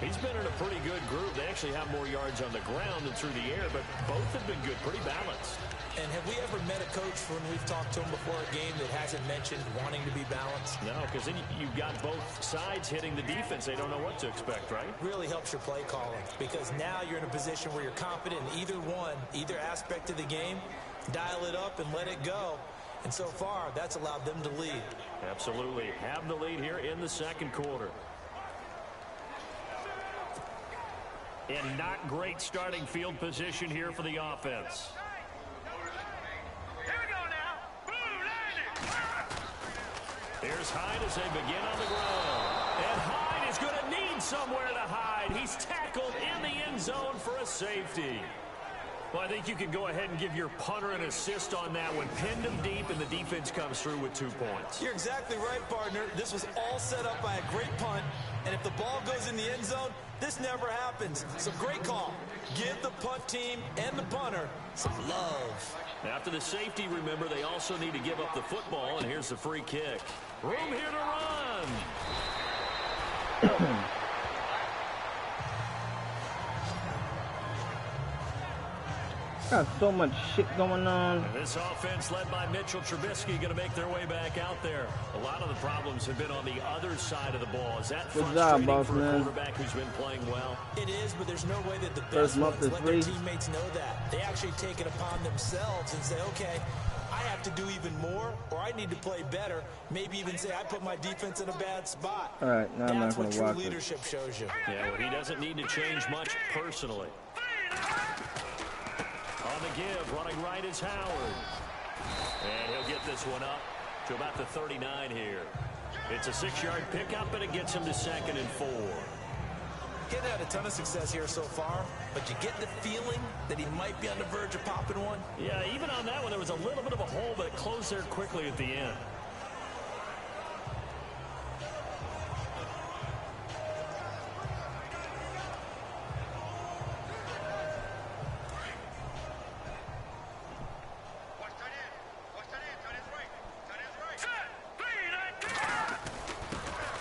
He's been in a pretty good group. They actually have more yards on the ground than through the air, but both have been good, pretty balanced. And have we ever met a coach when we've talked to him before a game that hasn't mentioned wanting to be balanced? No, because then you've got both sides hitting the defense. They don't know what to expect, right? Really helps your play calling, because now you're in a position where you're confident in either one, either aspect of the game. Dial it up and let it go. And so far, that's allowed them to lead. Absolutely. Have the lead here in the 2nd quarter. And not great starting field position here for the offense. Here we go now. Blue landed. Here's Hyde as they begin on the ground. And Hyde is going to need somewhere to hide. He's tackled in the end zone for a safety. Well, I think you can go ahead and give your punter an assist on that one. Pinned him deep, and the defense comes through with 2 points. You're exactly right, partner. This was all set up by a great punt, and if the ball goes in the end zone, this never happens. So great call. Give the punt team and the punter some love. After the safety, remember, they also need to give up the football, and here's the free kick. Room here to run. Got so much shit going on. And this offense led by Mitchell Trubisky going to make their way back out there. A lot of the problems have been on the other side of the ball. Is that frustrating for a quarterback who's been playing well? It is, but there's no way that the best ones let their teammates know that. They actually take it upon themselves and say, okay, I have to do even more, or I need to play better. Maybe even say I put my defense in a bad spot. All right, now that's I'm what not going true to watch leadership shows you. Yeah, well, he doesn't need to change much personally. give. Running right is Howard. And he'll get this one up to about the 39 here. It's a 6-yard pickup, and it gets him to 2nd and 4. Getting had a ton of success here so far, but you get the feeling that he might be on the verge of popping one. Yeah, even on that one, there was a little bit of a hole, but it closed there quickly at the end.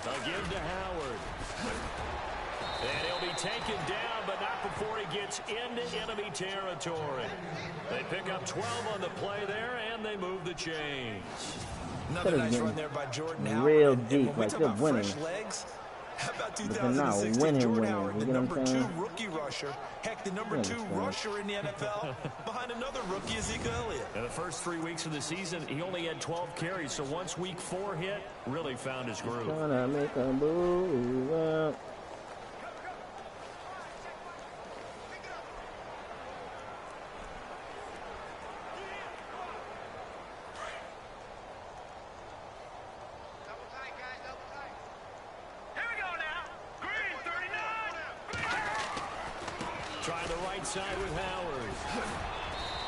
A give to Howard. And he'll be taken down, but not before he gets into enemy territory. They pick up 12 on the play there, and they move the chains. Another nice run there by Jordan Howard. Real deep, like they're winning. Fresh legs, how about But they're not 2016 winning, Jordan winning. Howard, You the get what I'm number 2 saying? rookie rusher, heck, the number 2 rusher in the NFL, behind another rookie, Ezekiel Elliott. In the first 3 weeks of the season, he only had 12 carries, so once week 4 hit, really found his groove. Trying to make a move. Trying the right side with Howard.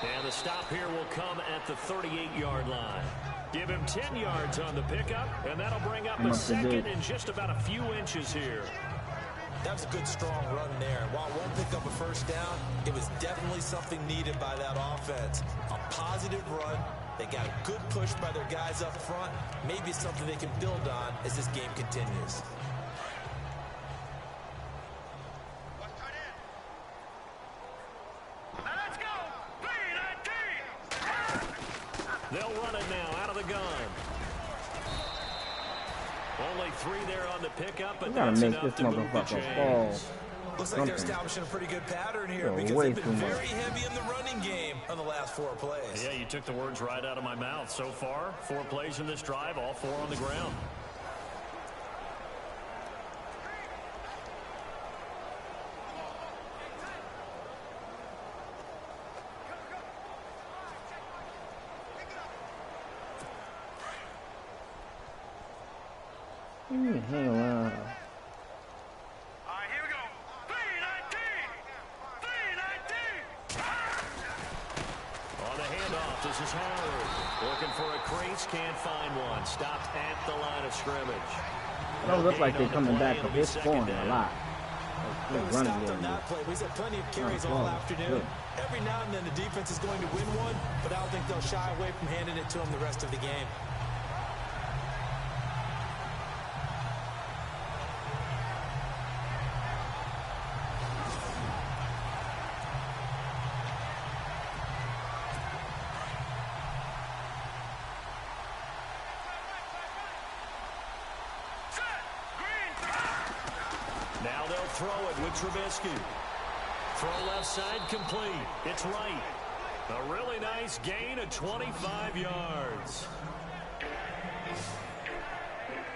And the stop here will come at the 38-yard line. Give him 10 yards on the pickup, and that'll bring up a 2nd and just about a few inches here. That was a good, strong run there. While it won't pick up a first down, it was definitely something needed by that offense. A positive run. They got a good push by their guys up front. Maybe something they can build on as this game continues. They'll run it now out of the gun. Only 3 there on the pickup, but that's enough to move the chains. Looks like they're establishing a pretty good pattern here because they've been very heavy in the running game on the last 4 plays. Yeah, you took the words right out of my mouth. So far, 4 plays in this drive, all 4 on the ground. Hang around. Here we go. 3-19. On the handoff, this is Howard. Looking for a crease, can't find one. Stopped at the line of scrimmage. It don't look like they're coming back, but they're scoring a lot. They're We running stopped on game. that play. We've had plenty of carries all afternoon. Every now and then the defense is going to win one, but I don't think they'll shy away from handing it to them the rest of the game. Now they'll throw it with Trubisky. Throw left side complete. It's right. A really nice gain of 25 yards.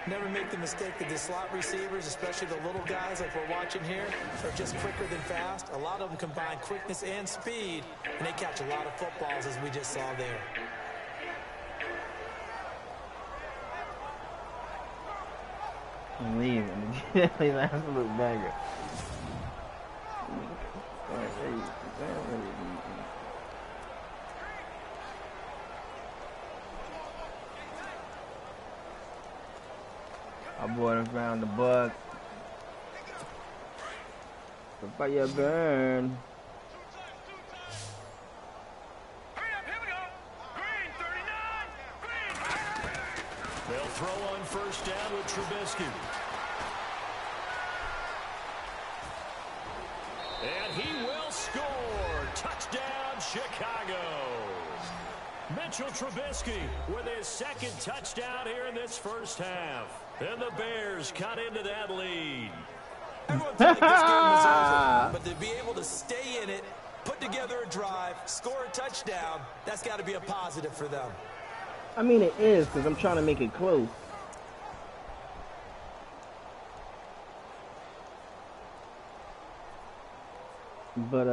Never make the mistake that the slot receivers, especially the little guys like we're watching here, are just quicker than fast. A lot of them combine quickness and speed, and they catch a lot of footballs, as we just saw there. I'm leaving. He's an absolute bagger. I bought him around the buck. The fire burn. They'll throw on first down with Trubisky. And he will score. Touchdown, Chicago. Mitchell Trubisky with his 2nd touchdown here in this first half. And the Bears cut into that lead. Everyone thought this game was over, but to be able to stay in it, put together a drive, score a touchdown, that's got to be a positive for them. I mean, it is, because I'm trying to make it close. But,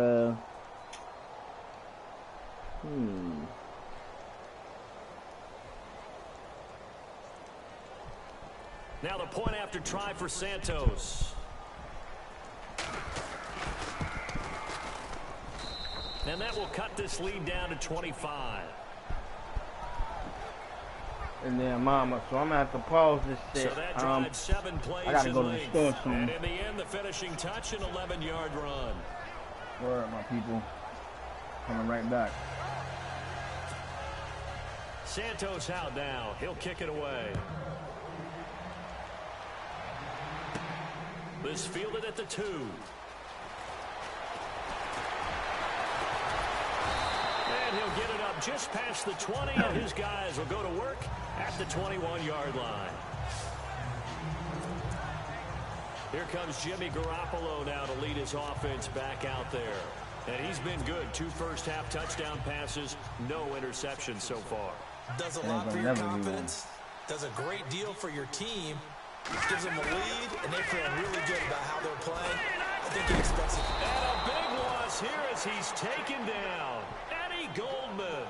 Now the point after try for Santos. And that will cut this lead down to 25. And then mama, so I'm gonna have to pause this shit. So that drives 7 plays. I gotta go to the store soon. And in the end, the finishing touch, an 11-yard run. Word, my people. Coming right back. Santos out now. He'll kick it away. This fielded at the 2. And he'll get it up just past the 20, and his guys will go to work at the 21-yard line. Here comes Jimmy Garoppolo now to lead his offense back out there. And he's been good. 2 first-half touchdown passes, no interceptions so far. Does a lot for your confidence, does a great deal for your team, gives them a lead, and they feel really good about how they're playing. I think he expects it. And a big loss here as he's taken down. Eddie Goldman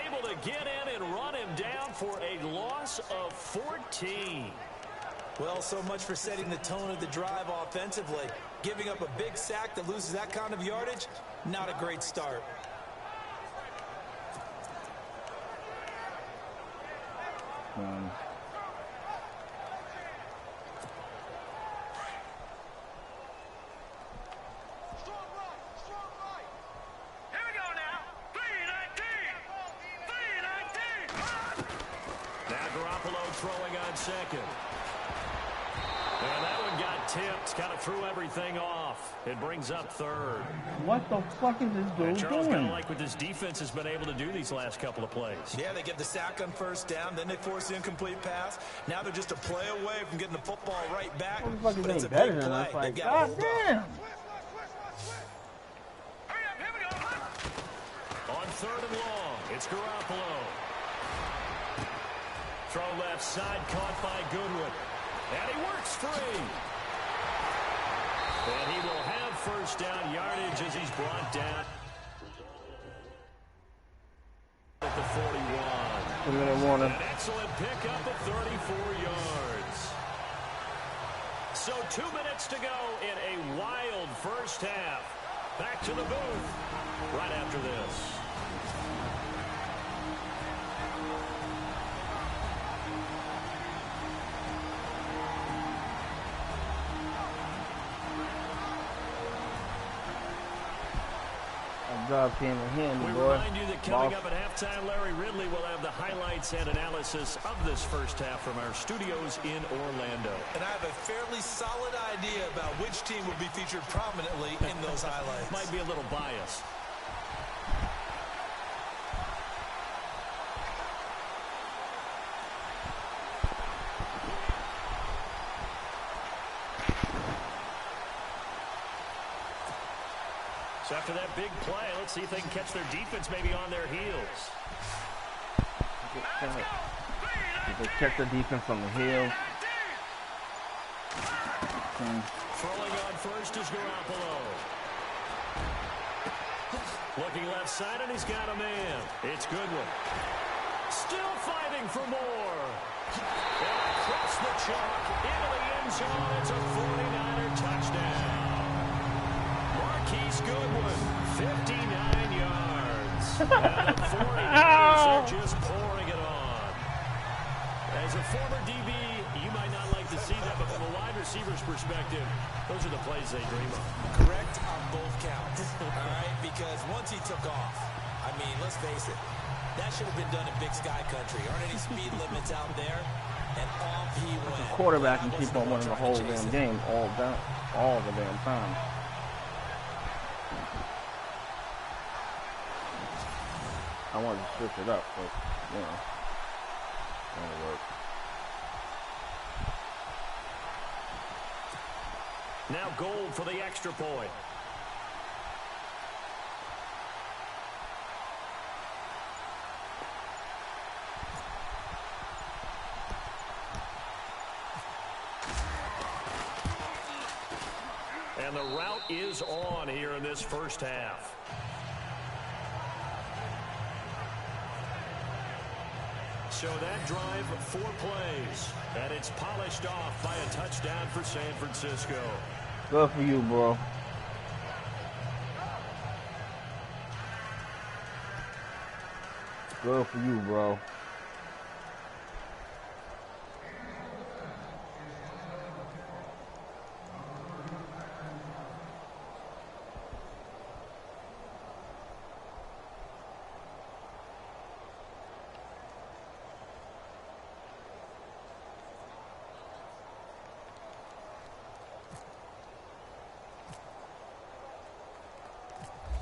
able to get in and run him down for a loss of 14. Well, so much for setting the tone of the drive offensively. Giving up a big sack that loses that kind of yardage, not a great start. Throwing on second. And that one got tipped. Kind of threw everything off. It brings up 3rd. What the fuck is this dude Charles doing? kind of like what this defense has been able to do these last couple of plays. Yeah, they get the sack on 1st down, then they force the incomplete pass. Now they're just a play away from getting the football right back. But it's a better than us. Like, God damn. On 3rd and long, it's Garoppolo. Throw left side, caught by Goodwin. And he works free. And he will have 1st down yardage as he's brought down at the 41. An excellent pickup of 34 yards. So 2 minutes to go in a wild first half. Back to the booth right after this. Job came in handy, we boy. Remind you that coming up at halftime, Larry Ridley will have the highlights and analysis of this first half from our studios in Orlando. And I have a fairly solid idea about which team will be featured prominently in those highlights. Might be a little biased. So after that big play, let's see if they can catch their defense maybe on their heels. If they check the defense on the heel. Throwing on first is Garoppolo. Looking left side, and he's got a man. It's Goodwin. Still fighting for more. And across the chalk, into the end zone. It's a 49er touchdown. Marquise Goodwin, 59 yards. And the 49ers are just pouring it on. As a former DB, you might not like to see that, but from a wide receiver's perspective, those are the plays they dream of. Correct on both counts, all right? Because once he took off, I mean, let's face it, that should have been done in Big Sky Country. Aren't any speed limits out there? And off he went. The quarterback can keep on winning the whole damn game all the damn time. I wanted to switch it up, but, you know, that'll work. Now Gold for the extra point. And the route is on here in this first half. So that drive, 4 plays, and it's polished off by a touchdown for San Francisco. Good for you, bro. Good for you, bro.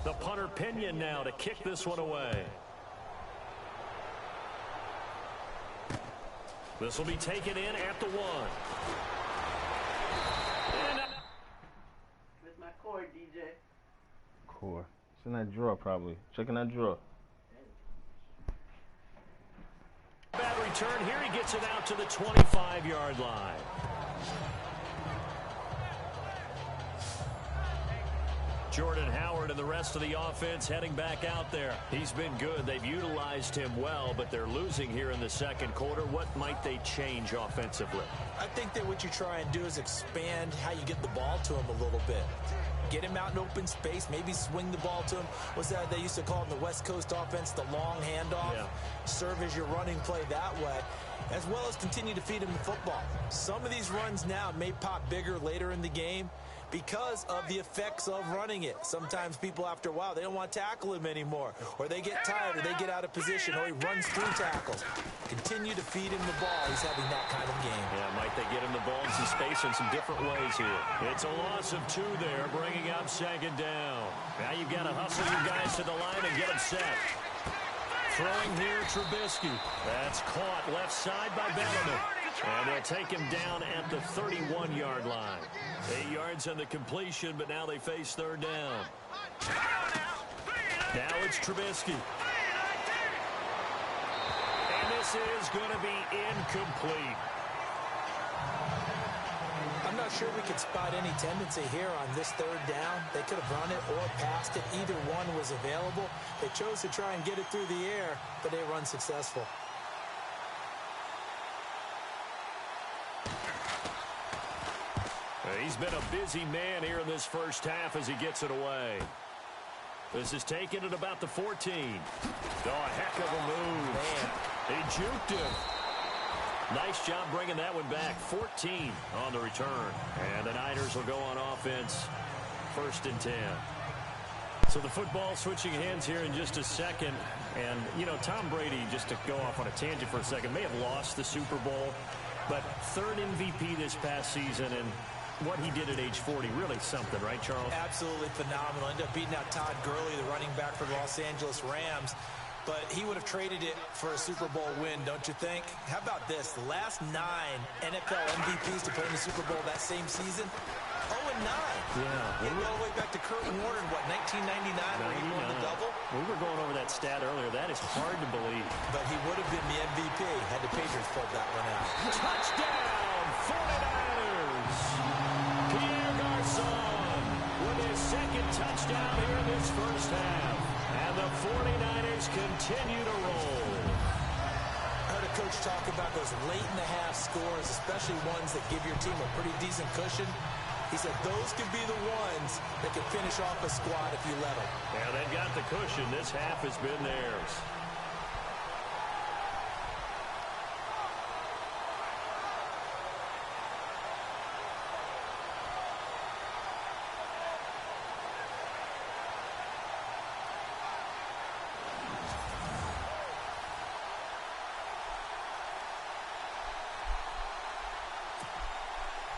The punter Pinion now to kick this one away. This will be taken in at the 1. Where's my cord, DJ? Cord. It's in that drawer, probably. Checking that drawer. Bad return. Here he gets it out to the 25-yard line. Jordan Howard and the rest of the offense heading back out there. He's been good. They've utilized him well, but they're losing here in the second quarter. What might they change offensively? I think that what you try and do is expand how you get the ball to him a little bit. Get him out in open space, maybe swing the ball to him. What's that they used to call in the West Coast offense, the long handoff? Yeah. Serve as your running play that way, as well as continue to feed him the football. Some of these runs now may pop bigger later in the game because of the effects of running it. Sometimes people, after a while, they don't want to tackle him anymore, or they get tired, or they get out of position, or he runs through tackles. Continue to feed him the ball. He's having that kind of game. Yeah, might they get him the ball in some space in some different ways here. It's a loss of 2 there, bringing up second down. Now you've got to hustle your guys to the line and get them set. Throwing here, Trubisky. That's caught left side by Bellamy. And they'll take him down at the 31-yard line. 8 yards on the completion, but now they face third down. Now it's Trubisky. And this is going to be incomplete. I'm not sure we could spot any tendency here on this third down. They could have run it or passed it. Either one was available. They chose to try and get it through the air, but they were unsuccessful. He's been a busy man here in this first half as he gets it away. This is taken at about the 14. Oh, a heck of a move. Man. He juked him. Nice job bringing that one back. 14 on the return. And the Niners will go on offense. 1st and 10. So the football switching hands here in just a second. And, you know, Tom Brady, just to go off on a tangent for a second, may have lost the Super Bowl. But 3rd MVP this past season, and what he did at age 40, really something, right, Charles? Absolutely phenomenal. Ended up beating out Todd Gurley, the running back for the Los Angeles Rams. But he would have traded it for a Super Bowl win, don't you think? How about this? The last 9 NFL MVPs to play in the Super Bowl that same season, 0-9. Yeah. You go all the way back to Kurt Warner in, what, 1999 when he won the double? We were going over that stat earlier. That is hard to believe. But he would have been the MVP had the Patriots pulled that one out. Touchdown, 49ers. Pierre Garçon with his 2nd touchdown here in this first half. And the 49ers continue to roll. I heard a coach talk about those late-in-the-half scores, especially ones that give your team a pretty decent cushion. He said those could be the ones that could finish off a squad if you let them. Yeah, they've got the cushion. This half has been theirs.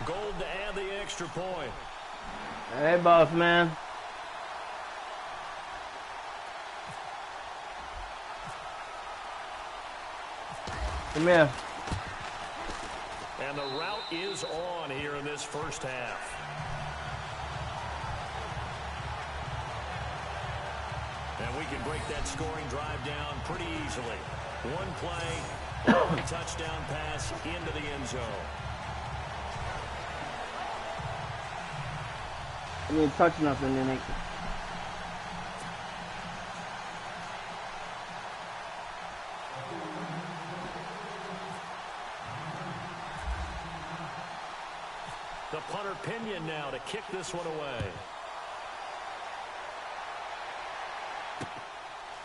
Gold to add the extra point. Hey, boss man. Come here. And the route is on here in this first half. And we can break that scoring drive down pretty easily. One play, touchdown pass into the end zone. I mean, touch nothing, then they... The punter Pinion now to kick this one away.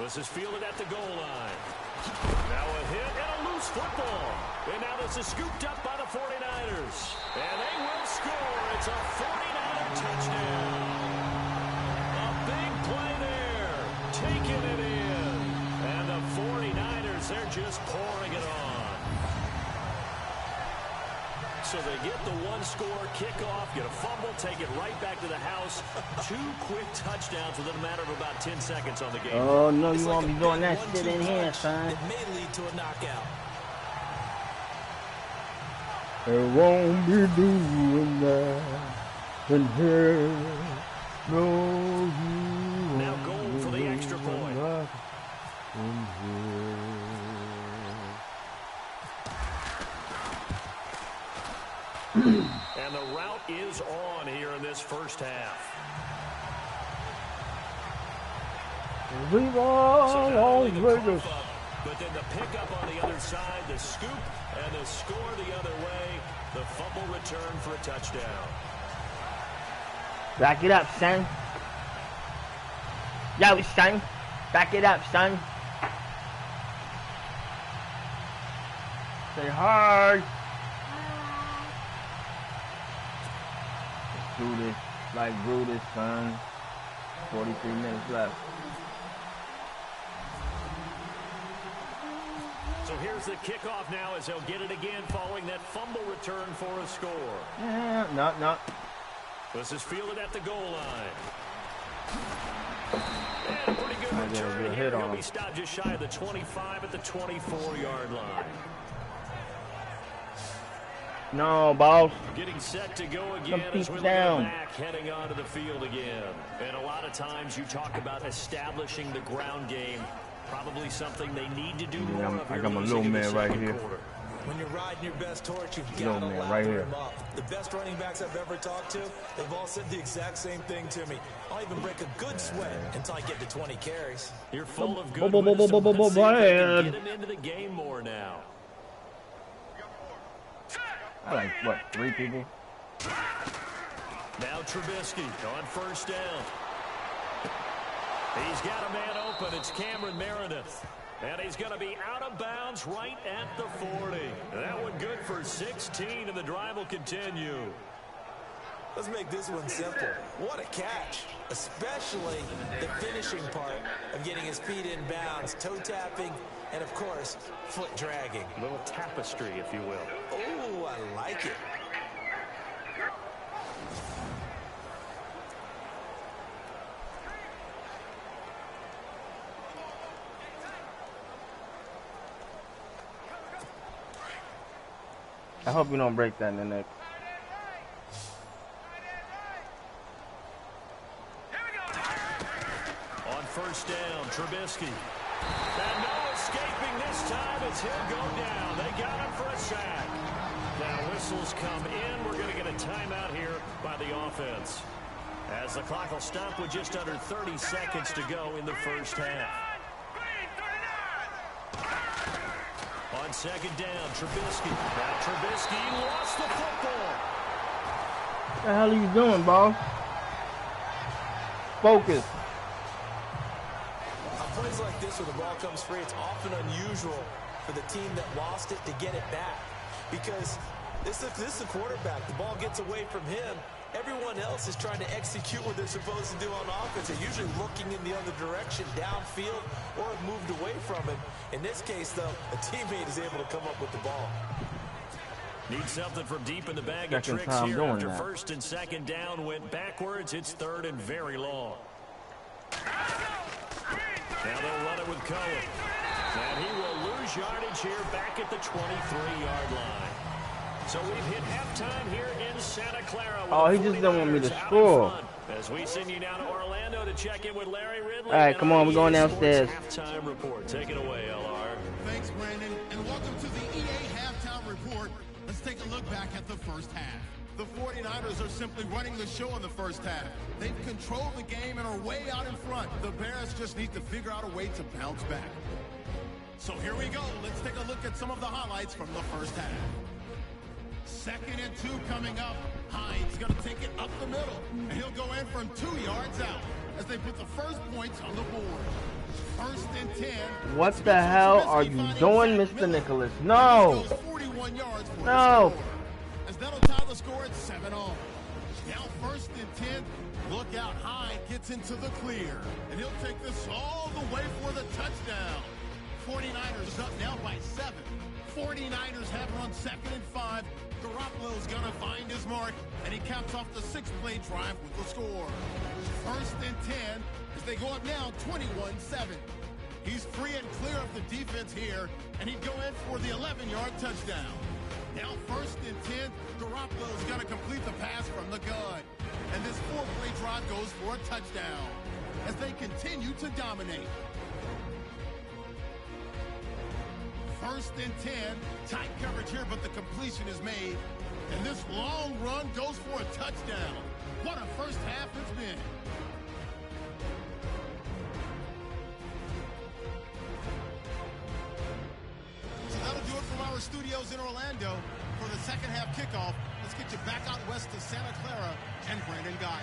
This is fielded at the goal line. Now a hit and a loose football. And now this is scooped up by the 49ers. And they will score. It's a 49er touchdown. A big play there. Taking it in. And the 49ers, they're just pouring it on. So they get the one-score kickoff, get a fumble, take it right back to the house. 2 quick touchdowns within a matter of about 10 seconds on the game. Oh, no, you won't be doing that shit in here, son. It may lead to a knockout. It won't be doing that in here. No, you now going for the extra point. And the route is on here in this first half. We've all Vegas. But then the pickup on the other side, the scoop, and the score the other way. The fumble return for a touchdown. Back it up, son. Yo, son. Back it up, son. Say hard. Let's do this like Brutus, son. 43 minutes left. So here's the kickoff now as they'll get it again following that fumble return for a score. Yeah, no. This is fielded at the goal line. And a pretty good return here. He'll be stopped just shy of the 25 at the 24-yard line. No, boss. Getting set to go again as we look back, heading onto the field again. And a lot of times you talk about establishing the ground game. Probably something they need to do more of. I got my little man right here. When you're riding your best torch, you've got to lather him up. The best running backs I've ever talked to, they've all said the exact same thing to me. I'll even break a good sweat until I get to 20 carries. You're full of good wisdom. Let's see if they can get him into the game more now. I like, what, 3 people? Now Trubisky on first down. He's got a man open. It's Cameron Meredith. And he's going to be out of bounds right at the 40. That one good for 16, and the drive will continue. Let's make this one simple. What a catch, especially the finishing part of getting his feet in bounds, toe tapping, and, of course, foot dragging. A little tapestry, if you will. Oh, I like it. I hope you don't break that in the neck. On first down, Trubisky. And no escaping this time as he'll go down. They got him for a sack. Now whistles come in. We're going to get a timeout here by the offense, as the clock will stop with just under 30 seconds to go in the first half. On second down, Trubisky. Now Trubisky lost the football. What the hell are you doing, boss? Focus. On plays like this where the ball comes free, it's often unusual for the team that lost it to get it back. Because this is the quarterback. The ball gets away from him. Everyone else is trying to execute what they're supposed to do on offense. They're usually looking in the other direction, downfield, or have moved away from him. In this case, though, a teammate is able to come up with the ball. Need something from deep in the bag of tricks here. After first and second down went backwards, it's third and very long. Now they'll run it with Cohen. And he will lose yardage here back at the 23-yard line. So we've hit halftime here in Santa Clara. Oh, he just didn't want me to score. As we send you down to Orlando to check in with Larry Ridley. All right, come on, we're going downstairs. Halftime report. Take it away, LR. Thanks, Brandon, and welcome to the EA Halftime Report. Let's take a look back at the first half. The 49ers are simply running the show in the first half. They've controlled the game and are way out in front. The Bears just need to figure out a way to bounce back. So here we go. Let's take a look at some of the highlights from the first half. 2nd and 2 coming up. Hines going to take it up the middle, and he'll go in from 2 yards out as they put the first points on the board. 1st and 10. What the hell are you doing, Mr. Nicholas? No. 41 yards for No. as that'll tie the score at 7-all. Now 1st and 10. Look out, Hines gets into the clear, and he'll take this all the way for the touchdown. 49ers up now by 7. 49ers have run 2nd and 5. Garoppolo's gonna find his mark, and he caps off the 6-play drive with the score. 1st and 10 as they go up now 21-7. He's free and clear of the defense here, and he'd go in for the 11-yard touchdown. Now 1st and 10, Garoppolo's gonna complete the pass from the gun, and this 4-play drive goes for a touchdown as they continue to dominate. 1st and 10, tight coverage here, but the completion is made. And this long run goes for a touchdown. What a first half it's been. So that'll do it from our studios in Orlando for the second half kickoff. Let's get you back out west to Santa Clara and Brandon Guy.